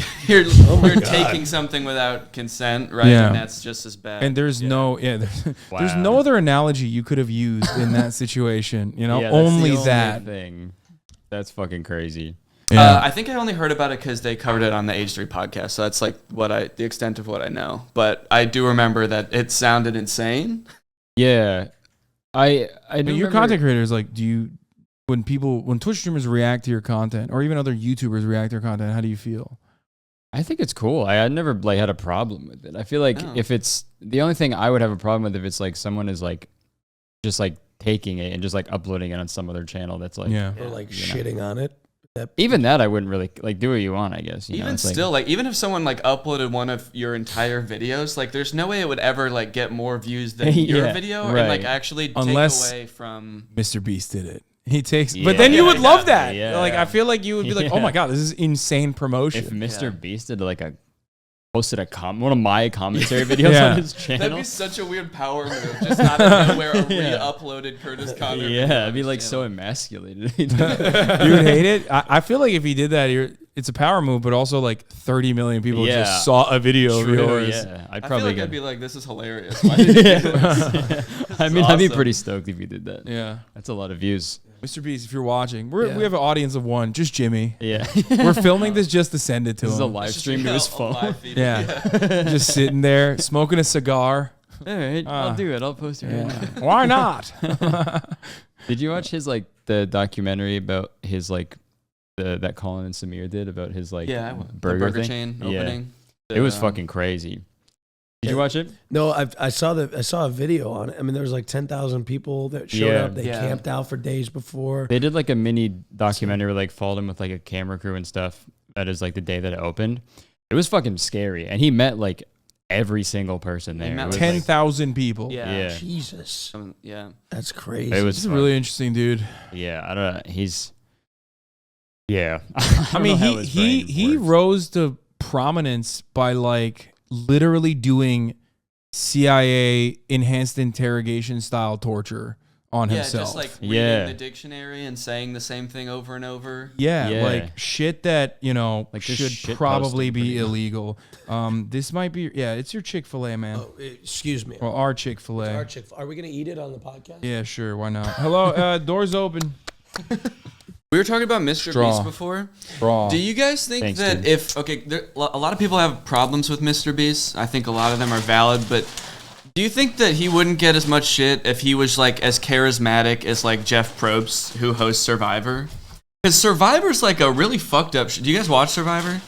taking something without consent, right?
Yeah.
And that's just as bad.
And there's there's no other analogy you could have used in that situation. Only that
thing. That's fucking crazy.
Yeah.
I think I only heard about it because they covered it on the Age 3 podcast. So that's like the extent of what I know. But I do remember that it sounded insane.
Yeah.
Your content creators, like, when Twitch streamers react to your content or even other YouTubers react to your content, how do you feel?
I think it's cool. I never like had a problem with it. I feel like if it's the only thing I would have a problem with if it's like someone is like just like taking it and just like uploading it on some other channel that's like
or like shitting on it.
Even that I wouldn't really like do what you want, I guess.
Even still, like even if someone like uploaded one of your entire videos, like there's no way it would ever like get more views than your video and like actually take away from
Mr. Beast did it. He takes, but then you would love that. Yeah. Like I feel like you would be like, oh my god, this is insane promotion.
If Mr. Beast did like posted one of my commentary videos on his channel.
That'd be such a weird power move. Just not aware of re-uploaded Kurtis Connor.
Yeah, it'd be like so emasculated.
You would hate it. I feel like if he did that, it's a power move, but also like 30 million people just saw a video of yours.
Yeah, I'd be like, this is hilarious.
I mean, I'd be pretty stoked if you did that.
Yeah,
that's a lot of views.
Mr. Beast, if you're watching, we have an audience of 1, just Jimmy.
Yeah.
We're filming this just to send it to him.
This is a live stream to his phone.
Just sitting there, smoking a cigar.
All right, I'll do it. I'll post it right now.
Why not?
Did you watch his, like, the documentary about his, like, that Colin and Samir did about his, like, burger
chain opening?
It was fucking crazy. Did you watch it?
No, I saw a video on it. I mean, there was like 10,000 people that showed up. They camped out for days before.
They did like a mini documentary where like followed him with like a camera crew and stuff. that is like the day that it opened. It was fucking scary, and he met like every single person there.
met,
It was,
10,000 people.
Yeah.
Jesus.
Yeah.
That's crazy.
It was
This is really interesting, dude.
Yeah, I don't know. He's yeah.
I mean, he rose to prominence by like literally doing CIA enhanced interrogation style torture on himself.
Just like reading the dictionary and saying the same thing over and over.
Yeah,
Yeah.
like shit that, you know,
Like just
should
shit
probably
posting
be
pretty much.
illegal. This might be, yeah, it's your Chick-fil-A, man.
Oh, excuse me.
Or our Chick-fil-A.
Our Chick-fil-A. Are we going to eat it on the podcast?
Yeah, sure, why not? Hello, doors open.
We were talking about Mr.
Straw.
Beast before.
Raw.
Do you guys think
Thanks,
that
dude.
a lot of people have problems with Mr. Beast. I think a lot of them are valid, but do you think that he wouldn't get as much shit if he was like as charismatic as like Jeff Probst, who hosts Survivor? Because Survivor's like a really fucked up. Do you guys watch Survivor?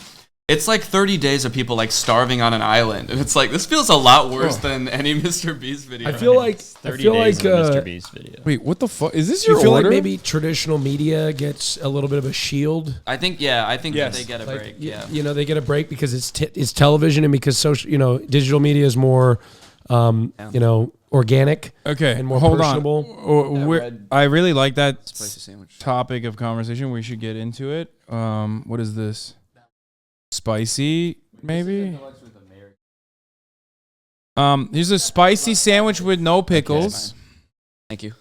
It's like 30 days of people like starving on an island, and it's like this feels a lot worse than any Mr. Beast video.
I feel like
30 days of a Mr. Beast video.
Wait, what the fuck? Is this
Do
your
you feel
order?
like maybe traditional media gets a little bit of a shield?
I think that
Yes.
they get a
Like,
break.
You know, they get a break because it's television and because social, you know, digital media is more, you know, organic.
Okay,
and more
hold
personable.
on. I really like that
Spicy sandwich.
topic of conversation. We should get into it. What is this? Spicy, maybe? Here's a spicy sandwich with no pickles.
Thank you.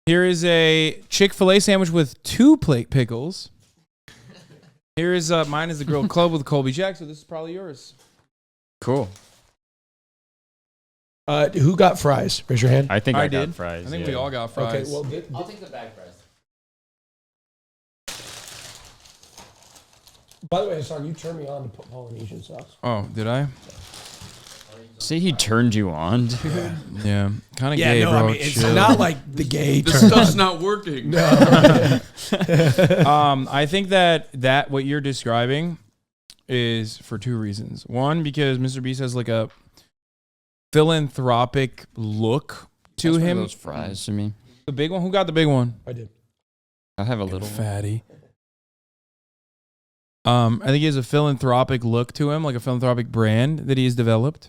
Here is a Chick-fil-A sandwich with 2 pickles. Here is mine is the grilled club with Colby Jack, so this is probably yours.
Cool.
Who got fries? Raise your hand.
I think I
did.
got fries.
I think
yeah.
we all got fries.
Okay, well,
I'll take the bag fries.
by the way, Hassan, you turned me on to put Polynesian sauce.
Oh, did I?
See, he turned you on.
Yeah, kind of gay, bro.
I mean, it's
Chill.
not like the gay
This
turn
stuff's
on.
not working.
I think that what you're describing is for 2 reasons. One, because Mr. Beast has like a philanthropic look to
That's one of
him.
those fries to me.
The big one. Who got the big one?
I did.
I'll have a little.
Fatty. I think he has a philanthropic look to him, like a philanthropic brand that he's developed.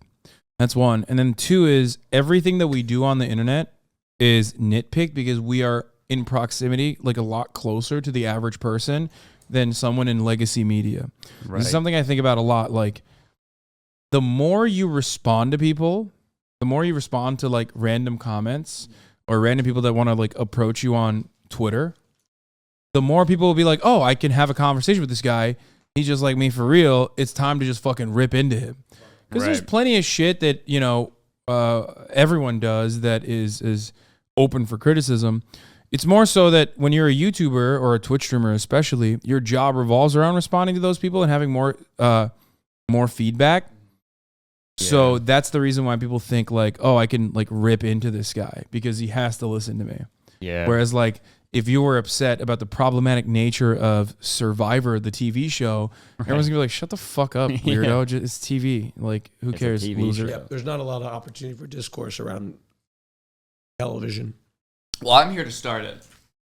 That's one. And then 2 is everything that we do on the internet is nitpicked because we are in proximity, like a lot closer to the average person than someone in legacy media.
Right.
This is something I think about a lot. Like, the more you respond to people, the more you respond to like random comments or random people that want to like approach you on Twitter, the more people will be like, oh, I can have a conversation with this guy. He's just like me for real. It's time to just fucking rip into him. Because there's
Right.
plenty of shit that, you know, everyone does that is open for criticism. It's more so that when you're a YouTuber or a Twitch streamer especially, your job revolves around responding to those people and having more feedback.
Yeah.
So that's the reason why people think like, oh, I can like rip into this guy because he has to listen to me.
Yeah.
Whereas like if you were upset about the problematic nature of Survivor, the TV show, everyone's gonna be like, shut the fuck up, weirdo. It's TV. Like, who
It's a
cares,
TV
loser?
show.
Yep, there's not a lot of opportunity for discourse around television.
Well, I'm here to start it.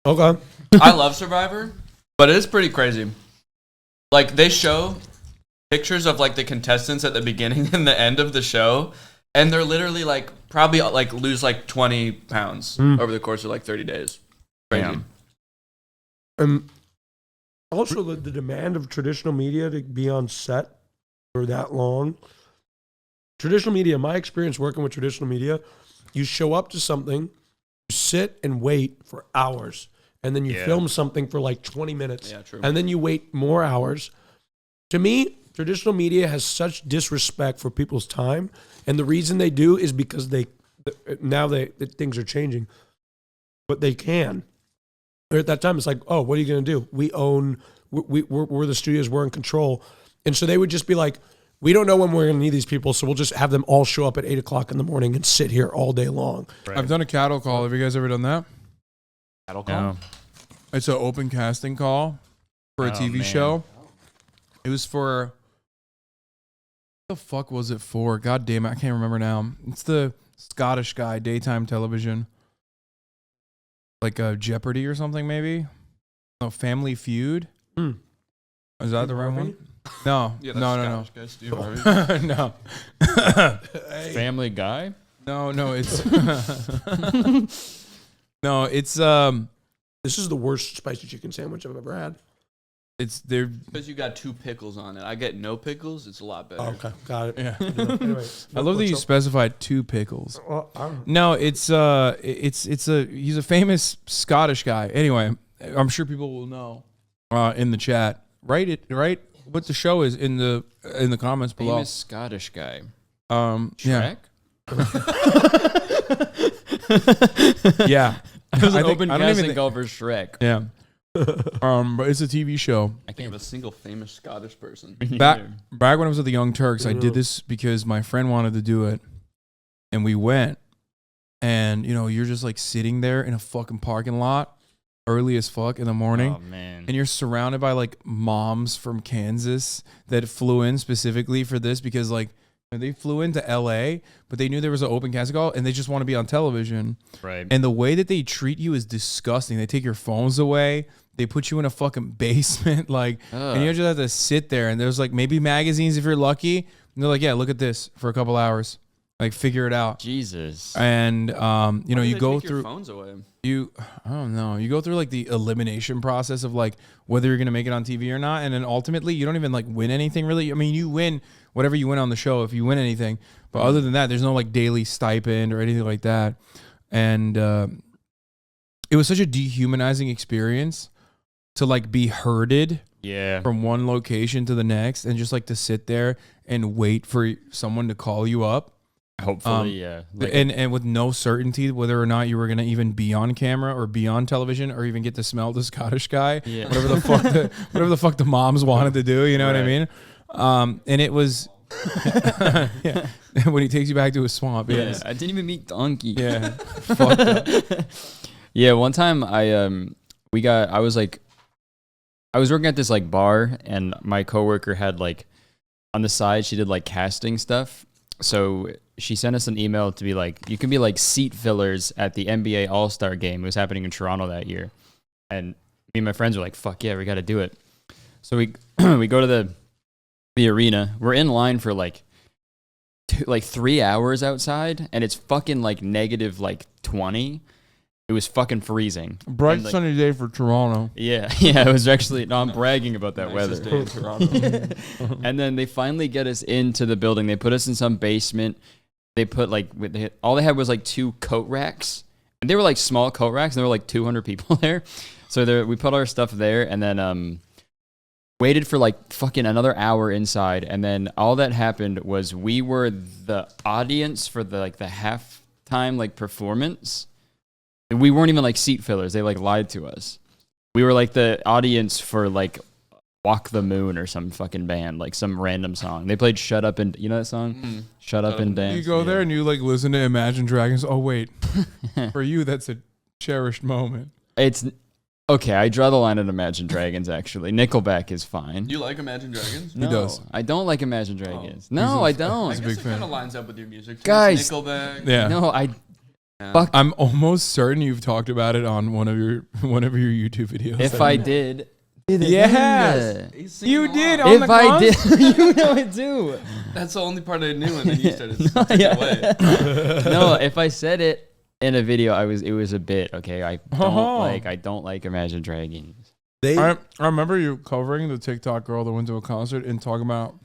Okay.
I love Survivor, but it is pretty crazy. Like, they show pictures of like the contestants at the beginning and the end of the show, and they're literally like probably like lose like 20 pounds over the course of like 30 days. Crazy.
Damn.
Also, the demand of traditional media to be on set for that long. Traditional media, my experience working with traditional media, you show up to something, you sit and wait for hours, and then you
Yeah.
film something for like 20 minutes,
Yeah, true.
and then you wait more hours. To me, traditional media has such disrespect for people's time, and the reason they do is because things are changing, but they can. Or at that time, it's like, oh, what are you going to do? We're the studios, we're in control. And so they would just be like, we don't know when we're going to need these people, so we'll just have them all show up at 8 o'clock in the morning and sit here all day long.
Right.
I've done a cattle call. Have you guys ever done that?
No.
It's an open casting call for a
Oh,
TV
man.
show. It was for, what the fuck was it for? God damn it, I can't remember now. It's the Scottish guy, daytime television. Like Jeopardy or something, maybe? No, Family Feud.
Hmm.
Is that the right
Harvey?
one? No,
Yeah,
no.
Scottish guy, Steve Harvey.
No.
Family Guy.
No, it's no, it's
This is the worst spicy chicken sandwich I've ever had.
it's they're
Because you got 2 pickles on it. I get no pickles. It's a lot better.
Oh, okay, got it.
yeah.
Anyway,
I love that you specified 2 pickles. No, it's he's a famous Scottish guy. Anyway, I'm sure people will know in the chat. Write what the show is in the comments below.
Famous Scottish guy.
Yeah.
Shrek?
Yeah.
It was an
I think-
open
I don't even
casting
think-
call for Shrek.
Yeah. But it's a TV show.
I
Think of
can't
a single famous Scottish person.
Back when I was at the Young Turks, I did this because my friend wanted to do it, and we went. And you're just like sitting there in a fucking parking lot, early as fuck in the morning,
Oh man.
and you're surrounded by like moms from Kansas that flew in specifically for this because like they flew into LA, but they knew there was an open casting call, and they just want to be on television.
Right.
And the way that they treat you is disgusting. They take your phones away. They put you in a fucking basement, and you just have to sit there. And there's like maybe magazines if you're lucky. And they're like, yeah, look at this for a couple hours, like figure it out.
Jesus.
And
Why do
you
they
go
take
through
your phones away.
I don't know. You go through like the elimination process of like whether you're gonna make it on TV or not, and then ultimately you don't even like win anything really. I mean, you win whatever you win on the show if you win anything, but other than that, there's no like daily stipend or anything like that. And it was such a dehumanizing experience to like be herded
Yeah.
from one location to the next, and just like to sit there and wait for someone to call you up.
Hopefully, yeah.
And with no certainty whether or not you were gonna even be on camera or be on television or even get to smell the Scottish guy,
Yeah.
whatever the fuck the moms wanted to do, you know what I
Right.
mean? And it was yeah, when he takes you back to a swamp.
yeah.
Yes.
I didn't even meet Donkey.
Yeah, fucked up.
Yeah, one time I was working at this like bar, and my coworker had like on the side she did like casting stuff. So she sent us an email to be like, you can be like seat fillers at the NBA All-Star game. It was happening in Toronto that year. And me and my friends were like, fuck yeah, we got to do it. So we we go to the arena. We're in line for like 3 hours outside, and it's fucking like negative like 20. It was fucking freezing.
Bright
And, like,
sunny day for Toronto.
Yeah, it was actually, no, I'm bragging about that
Nicest
weather.
day in Toronto.
And then they finally get us into the building. They put us in some basement. They put like, all they had was like 2 coat racks. And they were like small coat racks, and there were like 200 people there. So we put our stuff there, and then waited for like fucking another hour inside. And then all that happened was we were the audience for the halftime like performance. We weren't even like seat fillers. They like lied to us. We were like the audience for like Walk the Moon or some fucking band, like some random song. They played Shut Up and, you know that song? Shut Up and Dance.
You go there and you like listen to Imagine Dragons. Oh wait, for you that's a cherished moment.
It's okay. I draw the line at Imagine Dragons. Actually, Nickelback is fine.
You like Imagine Dragons?
No,
does.
I don't like Imagine Dragons. No, I
I
don't.
guess
big
it
fan.
kind of lines up with your music. Too.
Guys.
It's Nickelback.
Yeah.
No, I
Yeah.
fuck.
I'm almost certain you've talked about it on one of your YouTube videos.
If I did,
Yes.
He's singing
You
along.
did on
if
the
I
cons?
did, you know I do.
That's the only part I knew, and then you started taking
Yeah.
away.
No, if I said it in a video, it was a bit. Okay, I
Oh.
don't like Imagine Dragons.
I remember you covering the TikTok girl that went to a concert and talking about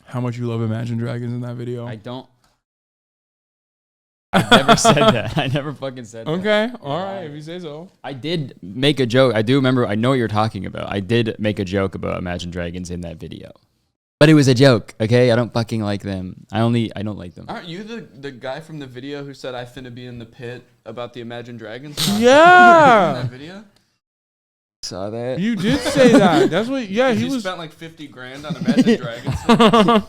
how much you love Imagine Dragons in that video.
I don't. I never said that. I never fucking said that.
Okay, all right, if you say so.
I did make a joke. I do remember. I know what you're talking about. I did make a joke about Imagine Dragons in that video, but it was a joke. Okay, I don't fucking like them. I don't like them.
Aren't you the guy from the video who said I finna be in the pit about the Imagine Dragons? In
Yeah,
that video?
Saw that.
you did say that. That's what. Yeah, he
He
was.
spent like $50,000 on Imagine Dragons.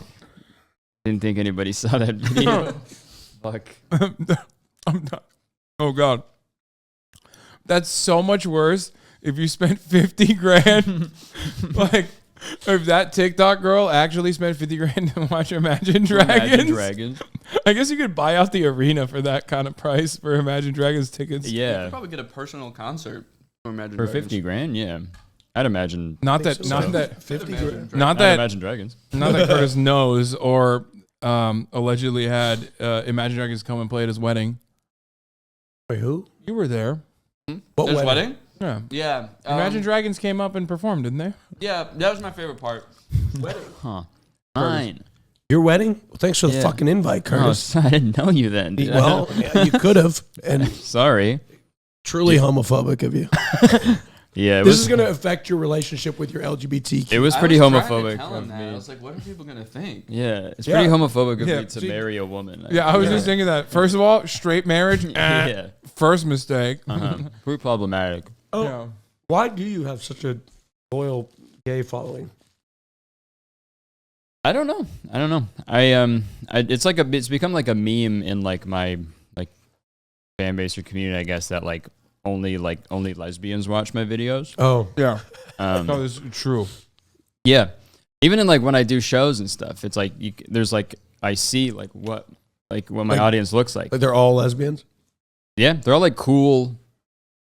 Didn't think anybody saw that video. Fuck.
I'm not. Oh God, that's so much worse. If you spent $50,000, like if that TikTok girl actually spent $50,000 to watch Imagine Dragons,
Imagine Dragons.
I guess you could buy out the arena for that kind of price for Imagine Dragons tickets.
You
Yeah.
could probably get a personal concert for Imagine
For
Dragons.
$50,000, yeah. I'd imagine.
Not that
50 grand.
not
I'd
that
imagine dragons.
not that Curtis knows or allegedly had Imagine Dragons come and play at his wedding.
Wait, who?
You were there.
What
His
wedding?
wedding?
Yeah.
Yeah.
Imagine Dragons came up and performed, didn't they?
Yeah, that was my favorite part.
Huh. Mine.
Your wedding? Well, thanks for the
Yeah.
fucking invite,
Oh,
Curtis.
I didn't know you then. Did I?
Well, yeah, you could have. And
Sorry.
truly homophobic of you.
Yeah,
This is going to affect your relationship with your LGBTQ.
It was pretty homophobic
I
of
was
me.
like, what are people gonna think?
Yeah, it's
Yeah.
pretty homophobic of
Yeah,
me to
see-
marry a woman.
Yeah, I was just thinking that. First of all, straight marriage.
Yeah.
First mistake.
Pretty problematic.
Oh,
Yeah.
why do you have such a loyal gay following?
I don't know. It's like it's become like a meme in like my like fan base or community, I guess, that like only lesbians watch my videos.
Oh,
Yeah.
Um,
No, this is true.
yeah, even in like when I do shows and stuff, it's like there's like I see like what my
Like-
audience looks like.
like they're all lesbians?
Yeah, they're all like cool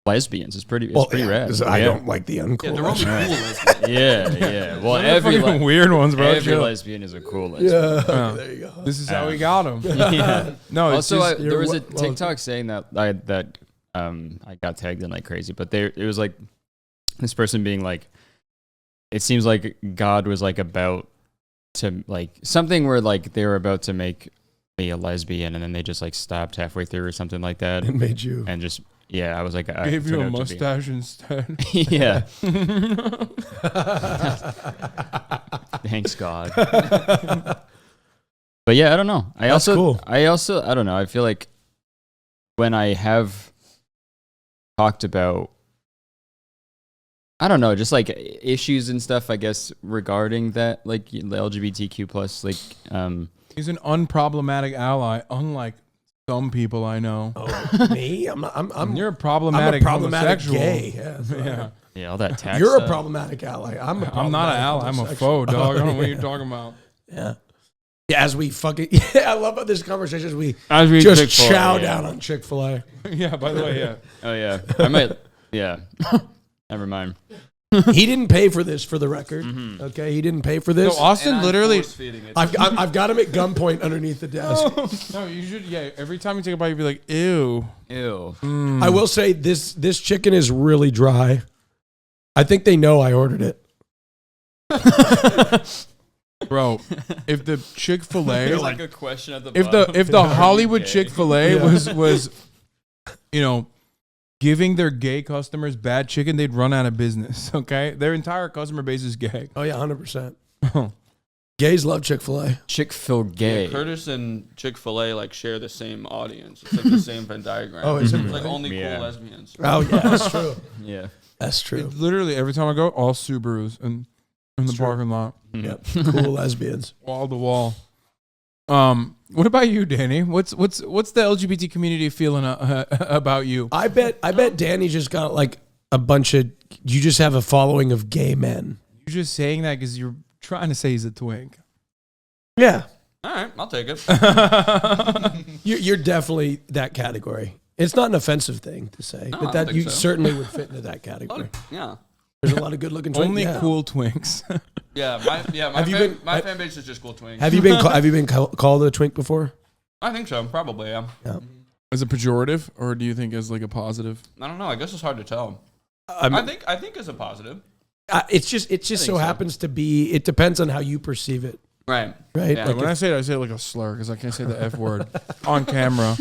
lesbians. It's pretty rad.
'Cause I
Yeah.
don't like the uncool.
Yeah, they're only
lesbians.
cool lesbians.
Yeah. Well,
Those are
every
fucking weird ones, bro.
every
Chill.
lesbian is a cool lesbian.
Yeah,
Yeah.
there you go.
This is how we got them.
Yeah.
No, it's
Also,
just,
there was a
well-
TikTok saying that I got tagged in like crazy, but it was like this person being like, it seems like God was like about to like something where like they were about to make me a lesbian, and then they just like stopped halfway through or something like that,
It made you.
and just I was like, I
gave you
turned
a
out to be-
mustache instead.
Yeah. Thanks God. But yeah, I don't know.
That's cool.
I don't know. I feel like when I have talked about, I don't know, just like issues and stuff, I guess, regarding that, like the LGBTQ plus, like,
He's an unproblematic ally, unlike some people I know.
Oh, me? I'm not.
You're a
I'm a
problematic,
problematic
homosexual.
gay. Yeah,
Yeah.
yeah, all that tax
You're a
stuff.
problematic ally. I'm a
I'm not an ally. I'm a foe, dog. I don't know what you're talking about.
Yeah. Yeah, as we fucking. Yeah, I love how this conversation
As we
just
Chick-fil-A,
chow
yeah.
down on Chick-fil-A.
Yeah, by the way, yeah.
Oh, yeah. I might, yeah. Never mind.
He didn't pay for this, for the record. Okay, he didn't pay for
So
this.
Austin literally.
I've got him at gunpoint underneath the desk.
No, you should. Yeah, every time you take a bite, you'd be like, "Ew."
Ew.
I will say this chicken is really dry. I think they know I ordered it.
Bro, if the Chick-fil-A,
There's like a question at the
if
bottom.
the Hollywood
gay?
Chick-fil-A
Yeah.
was, you know, giving their gay customers bad chicken, they'd run out of business. Okay, their entire customer base is gay.
Oh yeah, 100%. Gays love Chick-fil-A.
Chick-fil gay.
Curtis and Chick-fil-A like share the same audience. It's like the same Venn diagram.
Oh, is it
It's like
really?
only
Yeah.
cool lesbians.
Oh yeah, that's true.
Yeah.
That's true.
Literally every time I go, all Subarus in the
true.
parking lot,
Yep. Cool lesbians.
wall to wall. What about you, Danny? What's the LGBT community feeling about you?
I bet Danny just got like a bunch of. You just have a following of gay men.
You're just saying that because you're trying to say he's a twink.
Yeah,
All right, I'll take it.
you're definitely that category. It's not an offensive thing to say,
I
but
don't
that
think
you
so.
certainly would fit into that category.
Yeah.
There's a lot of good-looking twinks.
Only
yeah.
cool twinks.
Yeah, my
Have you been-
my fan base is just cool twinks.
Have you been called a twink before?
I think so, probably, yeah.
As a pejorative, or do you think as like a positive?
I don't know, I guess it's hard to tell.
I
think it's a positive.
It just so happens to be. It depends on how you perceive it,
Right.
right?
Yeah.
Like
When I say it like a slur because I can't say the F word on camera.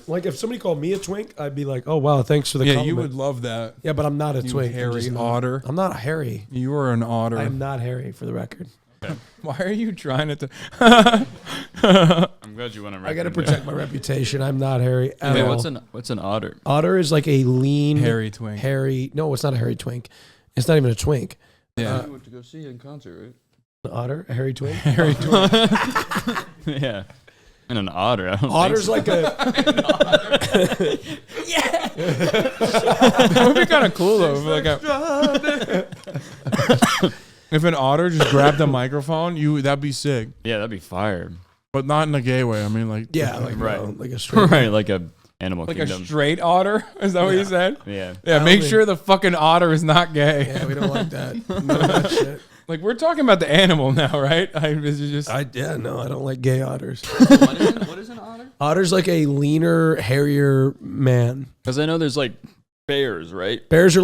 Like if somebody called me a twink, I'd be like, "Oh wow, thanks for the
Yeah,
compliment."
you would love that.
Yeah, but I'm not a
You
twink. I'm
hairy
just not.
otter.
I'm not a hairy.
You are an otter.
I'm not hairy, for the record.
Why are you trying to?
I'm glad you want to.
I got to protect my reputation. I'm not hairy at
Wait,
all.
what's an otter?
Otter is like a lean,
Hairy twink.
hairy. No, it's not a hairy twink. It's not even a twink.
Yeah.
You went to go see it in concert, right?
An otter, a hairy twink.
Hairy twink.
Yeah. And an otter. I don't
Otter's
think so.
like a.
That would be kind of cool though. If an otter just grabbed a microphone, that'd be sick.
Yeah, that'd be fire.
But not in a gay way. I mean, like
Yeah, like
Right.
like a straight.
Right, like a Animal
Like
Kingdom.
a straight otter? Is that what you said?
Yeah.
Yeah, make sure the fucking otter is not gay.
Yeah, we don't like that. None of that shit.
Like, we're talking about the animal now, right? This is just...
I don't like gay otters.
What is an otter?
Otter's like a leaner, hairier man.
Because I know there's like bears, right?
Bears are.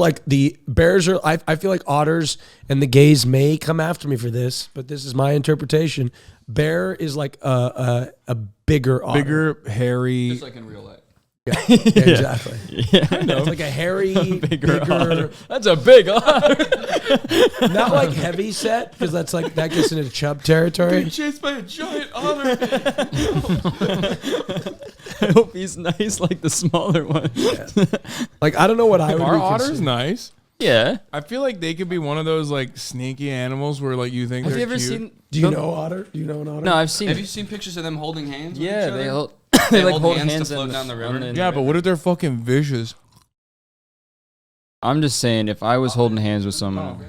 I feel like otters and the gays may come after me for this, but this is my interpretation. Bear is like a bigger otter.
bigger, hairy...
Just like in real life.
Yeah, exactly.
Yeah.
It's like a hairy, bigger
otter. That's a big otter.
not like heavy set, because that gets into chub territory.
Chased by a giant otter.
I hope he's nice like the smaller one.
Yeah. Like, I don't know what I would
Are
be
otters
considered.
nice?
Yeah.
I feel like they could be one of those like sneaky animals where like you think
Have
they're
you ever
cute.
seen?
Do you know otter? Do you know an otter?
No, I've seen.
Have you seen pictures of them holding hands? With
Yeah,
each other?
they hold.
They
like
hold hands to float down the river?
Yeah, but what if they're fucking vicious?
I'm just saying, if I was holding hands with someone,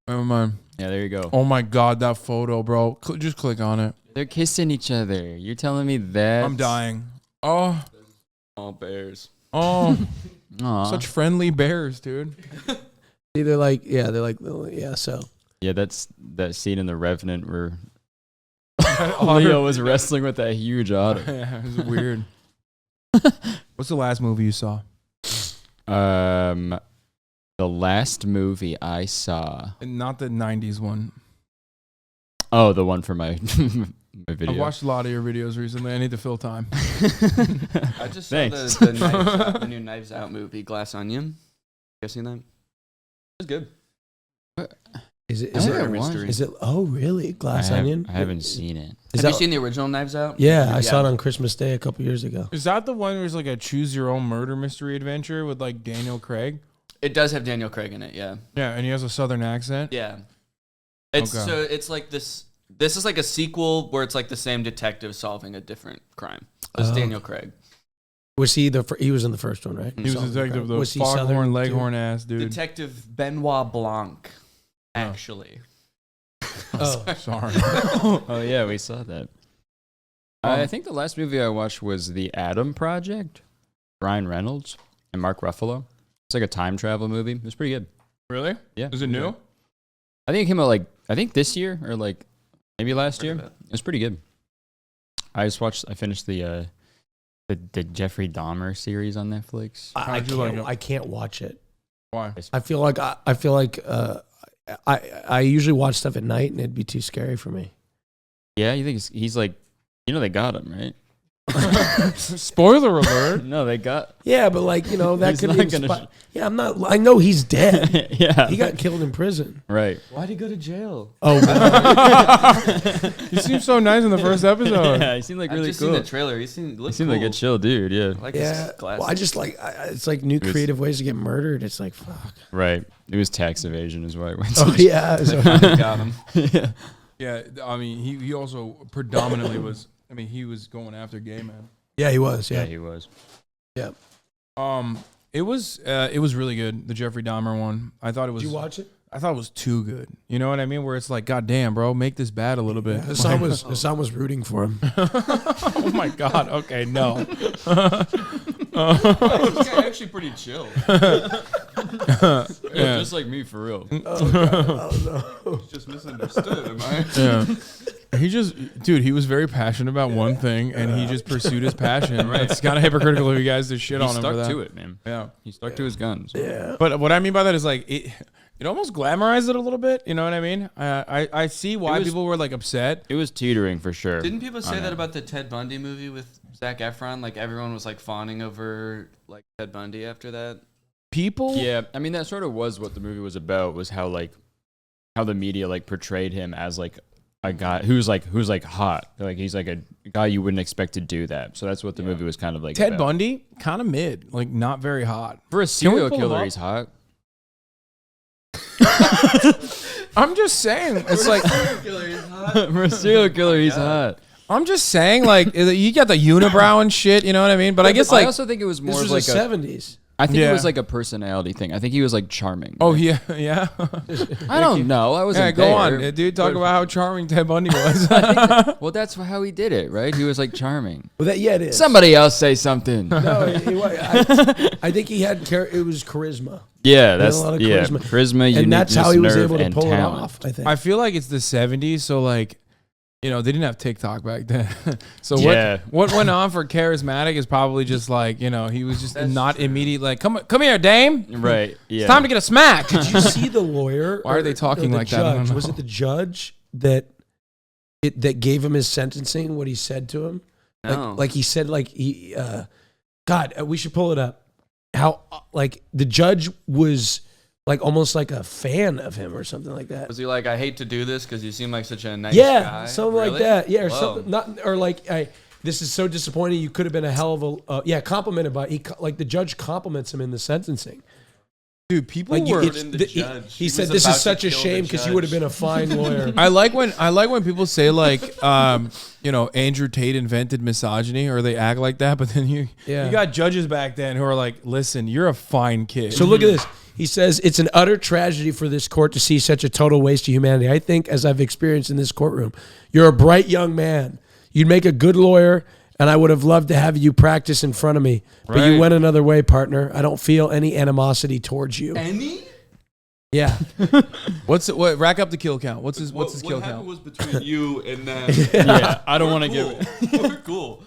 Never mind.
yeah, there you go.
Oh my god, that photo, bro. Just click on it.
They're kissing each other. You're telling me that?
I'm dying. Oh,
All bears.
oh,
Aw.
such friendly bears, dude.
See, they're like little, yeah. So
Yeah, that's that scene in The Revenant where
Otter.
Leo was wrestling with that huge otter.
Yeah, it was weird. What's the last movie you saw?
The last movie I saw.
Not the '90s one.
Oh, the one for my my video.
I've watched a lot of your videos recently. I need to fill time.
I just saw
Thanks.
the new Knives Out movie, Glass Onion. You guys seen that? It was good.
is it?
I
Is
haven't
it?
watched it.
Is it? Oh, really? Glass Onion?
I haven't seen it.
Is
Have you
that-
seen the original Knives Out?
Yeah, I saw it on Christmas Day a couple years ago.
Is that the one where it's like a choose your own murder mystery adventure with like Daniel Craig?
It does have Daniel Craig in it, yeah.
Yeah, and he has a southern accent.
Yeah. It's
Okay.
so it's like this is like a sequel where it's like the same detective solving a different crime. It's
Oh.
Daniel Craig.
Was he he was in the first one, right?
He was
Southern
detective,
Crown.
the
Was he
foghorn
Southern,
leghorn ass dude.
Detective Benoit Blanc, actually.
Oh,
Sorry.
Oh yeah, we saw that. I think the last movie I watched was The Adam Project. Ryan Reynolds and Mark Ruffalo. It's like a time travel movie. It was pretty good.
Really?
Yeah.
Is it new?
I think it came out this year or like maybe last year. It was pretty good. I finished the Jeffrey Dahmer series on Netflix.
I can't watch it.
Why?
I feel like I usually watch stuff at night and it'd be too scary for me.
Yeah, you think he's like, they got him, right?
Spoiler alert.
No, they got.
Yeah, but that
He's
could
not
be.
gonna
Yeah, I'm not. I know he's dead.
Yeah.
He got killed in prison.
Right.
Why'd he go to jail?
Oh,
He seemed so nice in the first episode.
Yeah, he seemed like
I've
really
just
cool.
seen the trailer. He seemed
like a chill dude. Yeah.
I like
yeah.
his glasses.
Well, I just it's like new creative ways to get murdered. It's like fuck.
Right. It was tax evasion, is why I went.
Oh yeah. So,
got him.
Yeah.
Yeah, I mean, he also predominantly was. I mean, he was going after gay men.
yeah, he was.
Yeah,
Yeah.
he was.
Yeah.
It was really good. The Jeffrey Dahmer one. I thought it was.
Did you watch it?
I thought it was too good. You know what I mean? Where it's like, God damn, bro, make this bad a little bit.
Hassan was rooting for him.
Oh my God. Okay, no.
This guy actually pretty chill.
Yeah, just like me for real.
Just misunderstood, am I?
Yeah. He was very passionate about one thing, and he just pursued his passion. Right. It's kind of hypocritical of you guys to shit
He
on him for
stuck
that.
to it, man.
Yeah.
He stuck to his guns.
Yeah.
But what I mean by that is like it almost glamorized it a little bit. You know what I mean? I see why people were like upset.
It was teetering for sure.
Didn't people say that about the Ted Bundy movie with Zac Efron? Like everyone was like fawning over like Ted Bundy after that.
People.
Yeah, I mean that sort of was what the movie was about. Was how the media like portrayed him as like a guy who's like hot. Like he's like a guy you wouldn't expect to do that. So that's what the movie was kind of like.
Ted
about.
Bundy, kind of mid, like not very hot.
For a
we
serial
pull him
killer,
up?
he's hot.
I'm just saying, it's like
For a serial killer, he's hot.
I'm just saying, like you got the unibrow and shit. You know what I mean? But I guess
I
like
also think it was more
This
of
was
like
the
a.
70s.
I think
Yeah.
it was like a personality thing. I think he was like charming.
Oh
right?
yeah.
I don't know. I wasn't
Yeah, go
there.
on, dude. Talk about how charming Ted Bundy was.
Well, that's how he did it, right? He was like charming.
Well, it is.
Somebody else say something.
No, I think he had it was charisma.
Yeah,
He had
that's
a lot of
charisma,
and that's how he was able to
and
pull
talent.
it off. I think.
I feel like it's the 70s, so like, they didn't have TikTok back then. So
Yeah.
what went on for charismatic is probably just like, he was just not immediate like, come here, dame.
Right. Yeah.
It's time to get a smack.
Did you see the lawyer?
Why are they talking
the
like that? I don't
judge? Was
know.
it the judge that gave him his sentencing? What he said to him?
No.
Like he said, God, we should pull it up. How like the judge was like almost like a fan of him or something like that.
Was he like, I hate to do this because you seem like such a nice
Yeah,
guy?
something like
Really?
that. Yeah, or
Whoa.
something. Not or like, this is so disappointing. You could have been a hell of a complimented by. The judge compliments him in the sentencing.
Dude, people
Like
were.
it's,
in the
the-
judge.
he
He
said,
was
"This
about
is
to
such a
kill the
shame because you would have
judge."
been a fine lawyer."
I like when people say like, Andrew Tate invented misogyny, or they act like that, but then you got judges back then who are like, listen, you're a fine kid.
So look at this. He says, it's an utter tragedy for this court to see such a total waste of humanity. I think, as I've experienced in this courtroom, you're a bright young man. You'd make a good lawyer, and I would have loved to have you practice in front of me. But you
Right.
went another way, partner. I don't feel any animosity towards you.
Any?
Yeah.
What rack up the kill count? What's his kill
What
count?
was between you and that?
Yeah, I don't want to give it.
We're cool.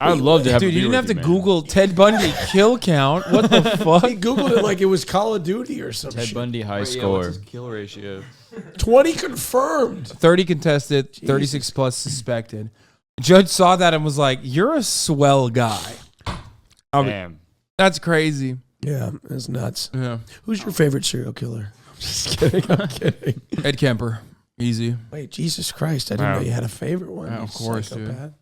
I would love to have.
Dude,
a
you
beer
didn't have
with
to
you, man.
Google Ted Bundy kill count. What the fuck?
He Googled it like it was Call of Duty or some
Ted
shit.
Bundy high
Wait, yeah,
score.
what's his kill ratio?
20 confirmed.
30 contested, 36 plus suspected. Judge saw that and was like, "You're a swell guy."
Damn.
That's crazy.
Yeah, that's nuts.
Yeah.
Who's your favorite serial killer? Just kidding. I'm kidding.
Ed Kemper, easy.
Wait, Jesus Christ. I didn't know you had a favorite one.
Yeah,
you
of course,
psychopath.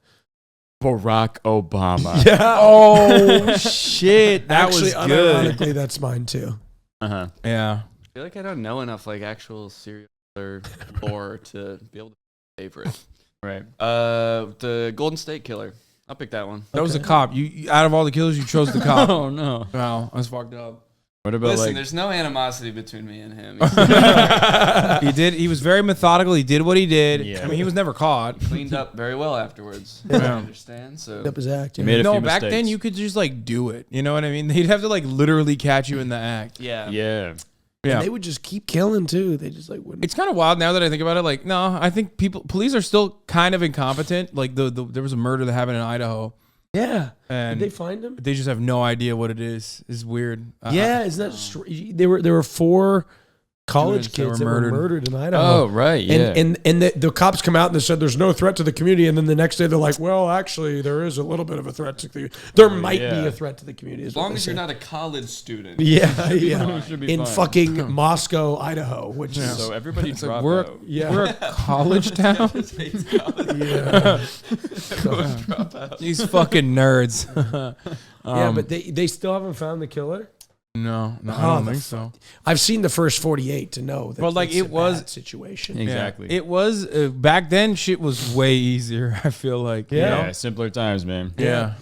Barack Obama.
Yeah.
Oh shit, that
Actually,
was good.
unironically, that's mine too.
Uh-huh.
Yeah.
I feel like I don't know enough like actual serial killer lore to be able to pick a favorite.
Right.
The Golden State Killer. I'll pick that one.
That was a cop. You out of all the killers, you chose the cop.
Oh no.
Wow, that's fucked up.
What about
Listen,
like?
there's no animosity between me and him.
He was very methodical. He did what he did.
Yeah.
I mean, he was never caught.
Cleaned up very well afterwards.
Yeah.
I understand. So
Up his act.
You
Yeah.
made a
No,
few
back then
mistakes.
you could just like do it. You know what I mean? They'd have to like literally catch you in the act.
yeah.
Yeah.
Yeah.
They would just keep killing too. They just like wouldn't.
It's kind of wild now that I think about it. Like, no, I think police are still kind of incompetent. Like there was a murder that happened in Idaho,
Yeah.
and
Did they find him?
they just have no idea what it is. It's weird.
Yeah, isn't that there were 4 college
Students
kids that were murdered in Idaho.
Oh right. Yeah.
And the cops come out and they said there's no threat to the community, and then the next day they're like, well, actually there is a little bit of a threat to the there might be a threat to the community.
As long as you're not a college student.
yeah, yeah.
Should be
in
fine.
fucking Moscow, Idaho, which is
So everybody
It's like
drop
we're
out.
yeah.
we're a college town.
yeah.
These fucking nerds.
Yeah, but they still haven't found the killer.
No, I
Oh,
don't
the
think so.
I've seen the first 48 to know that
But, like,
it's
it
a
was-
bad situation.
Exactly.
Yeah. It was back then. Shit was way easier. I feel like. you
Yeah.
know?
Simpler times, man.
Yeah.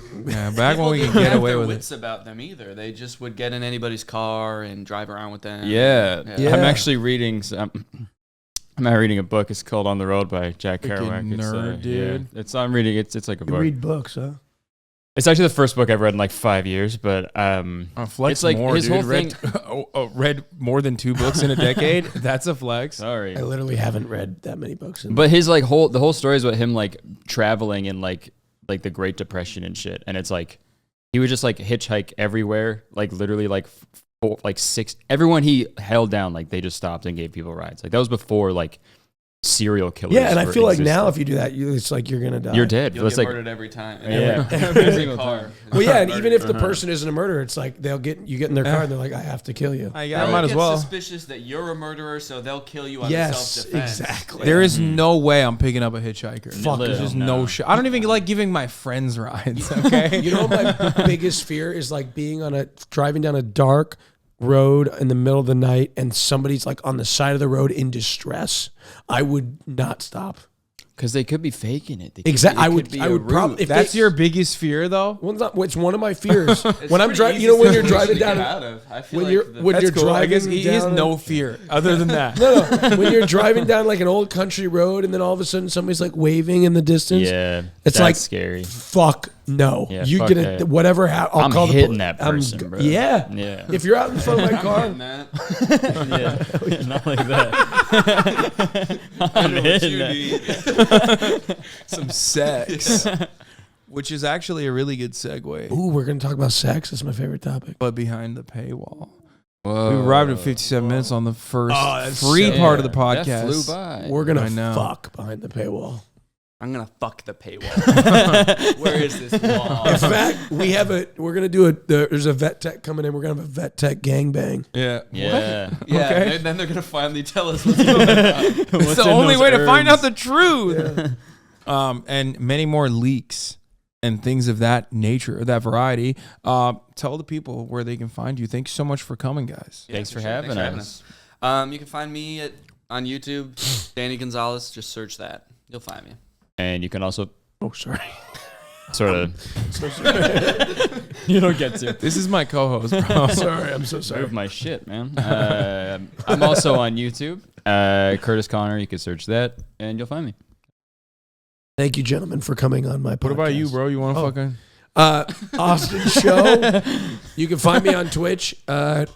Back when we could
People
get
didn't
away
have
with
their
it.
wits about them either. They just would get in anybody's car and drive around with them.
Yeah.
Yeah.
I'm actually reading I'm not reading a book. It's called On the Road by Jack
Freaking
Kerouac. It's,
nerd, dude.
Yeah. I'm reading it's like a
You
book.
read books, huh?
It's actually the first book I've read in like 5 years, but
Flex
it's like
more,
his
dude.
whole thing.
Read more than 2 books in a decade. That's a flex.
Sorry.
I literally haven't read that many books.
But his like the whole story is about him like traveling in like the Great Depression and shit, and it's like he would just like hitchhike everywhere, like literally like 6 everyone he held down, like they just stopped and gave people rides. Like that was before like serial killers.
yeah, and I
were
feel like now
existing.
if you do that, it's like you're gonna die.
You're dead.
You'll
It's
get
like
murdered every time.
Yeah.
Every
single
car.
time.
Well, yeah, and even if the
Uh-huh.
person isn't a murderer, it's like you get in their car and they're like, I have to kill you.
I
They'll
might as
get
well.
suspicious that you're a murderer, so they'll kill you out of
Yes,
self-defense.
exactly.
There is no way I'm picking up a hitchhiker.
Fuck
There's
no.
just no shit. I don't even like giving my friends rides. Okay.
You know what my biggest fear is, like being driving down a dark road in the middle of the night and somebody's like on the side of the road in distress. I would not stop.
Because they could be faking it.
Exactly. I would probably. If
That's your biggest fear, though.
Well, it's one of my fears. When I'm driving, you know, when you're driving down, when you're driving,
I guess he has
down
no fear other than that.
No. When you're driving down like an old country road, and then all of a sudden somebody's like waving in the distance.
Yeah,
it's
that's
like
scary.
Fuck no.
Yeah,
you
fuck
get it.
that.
Whatever. I'll
I'm
call
hitting
the
that person, bro.
Yeah.
Yeah.
If you're out in front of my car,
Yeah, not like that. I'm hitting that.
Some sex, which is actually a really good segue.
ooh, we're gonna talk about sex. That's my favorite topic.
But behind the paywall.
Whoa.
We arrived at 57 minutes on the first
that's
free
so-
part of the
That
podcast.
flew by.
We're gonna
I know.
fuck behind the paywall.
I'm gonna fuck the paywall. Where is this wall?
In fact, we're gonna do there's a vet tech coming in. We're gonna have a vet tech gangbang.
Yeah.
Yeah.
Yeah,
Okay.
and then they're gonna finally tell us what's going on.
It's the only way to find out the truth. And many more leaks and things of that nature, that variety. Tell the people where they can find you. Thanks so much for coming, guys.
Thanks for having us.
You can find me on YouTube, Danny Gonzalez. Just search that. You'll find me.
And you can also
Oh, sorry.
sort of. You don't get to.
This is my co-host, bro.
Sorry, I'm so sorry.
Move my shit, man. I'm also on YouTube. Kurtis Connor. You can search that, and you'll find me.
Thank you, gentlemen, for coming on my podcast.
What about you, bro? You want to fucking...
Austin Show. You can find me on Twitch. You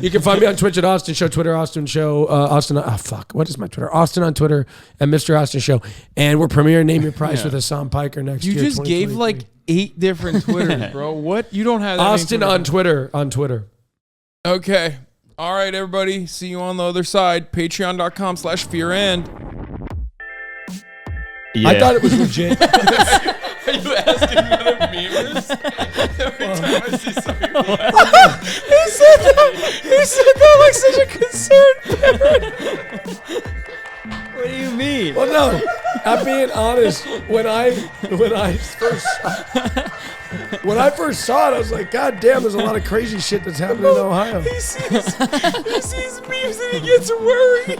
can find me on Twitch at Austin Show, Twitter Austin Show, Austin. Oh fuck, what is my Twitter? Austin on Twitter and Mr. Austin Show. And we're premiering Name Your Price with Hassan Piker next
You
year.
just gave like 8 different Twitters, bro. What? You don't have that
Austin
many
on Twitter. On Twitter.
Okay. All right, everybody. See you on the other side. Patreon.com/fearand.
Yeah.
I thought it was legit.
Are you asking other memers? Every time I see something
He said that like such a concerned parent.
What do you mean?
Well, no, I'm being honest. When I first saw it, I was like, God damn, there's a lot of crazy shit that's happening in Ohio.
He sees memes and he gets worried.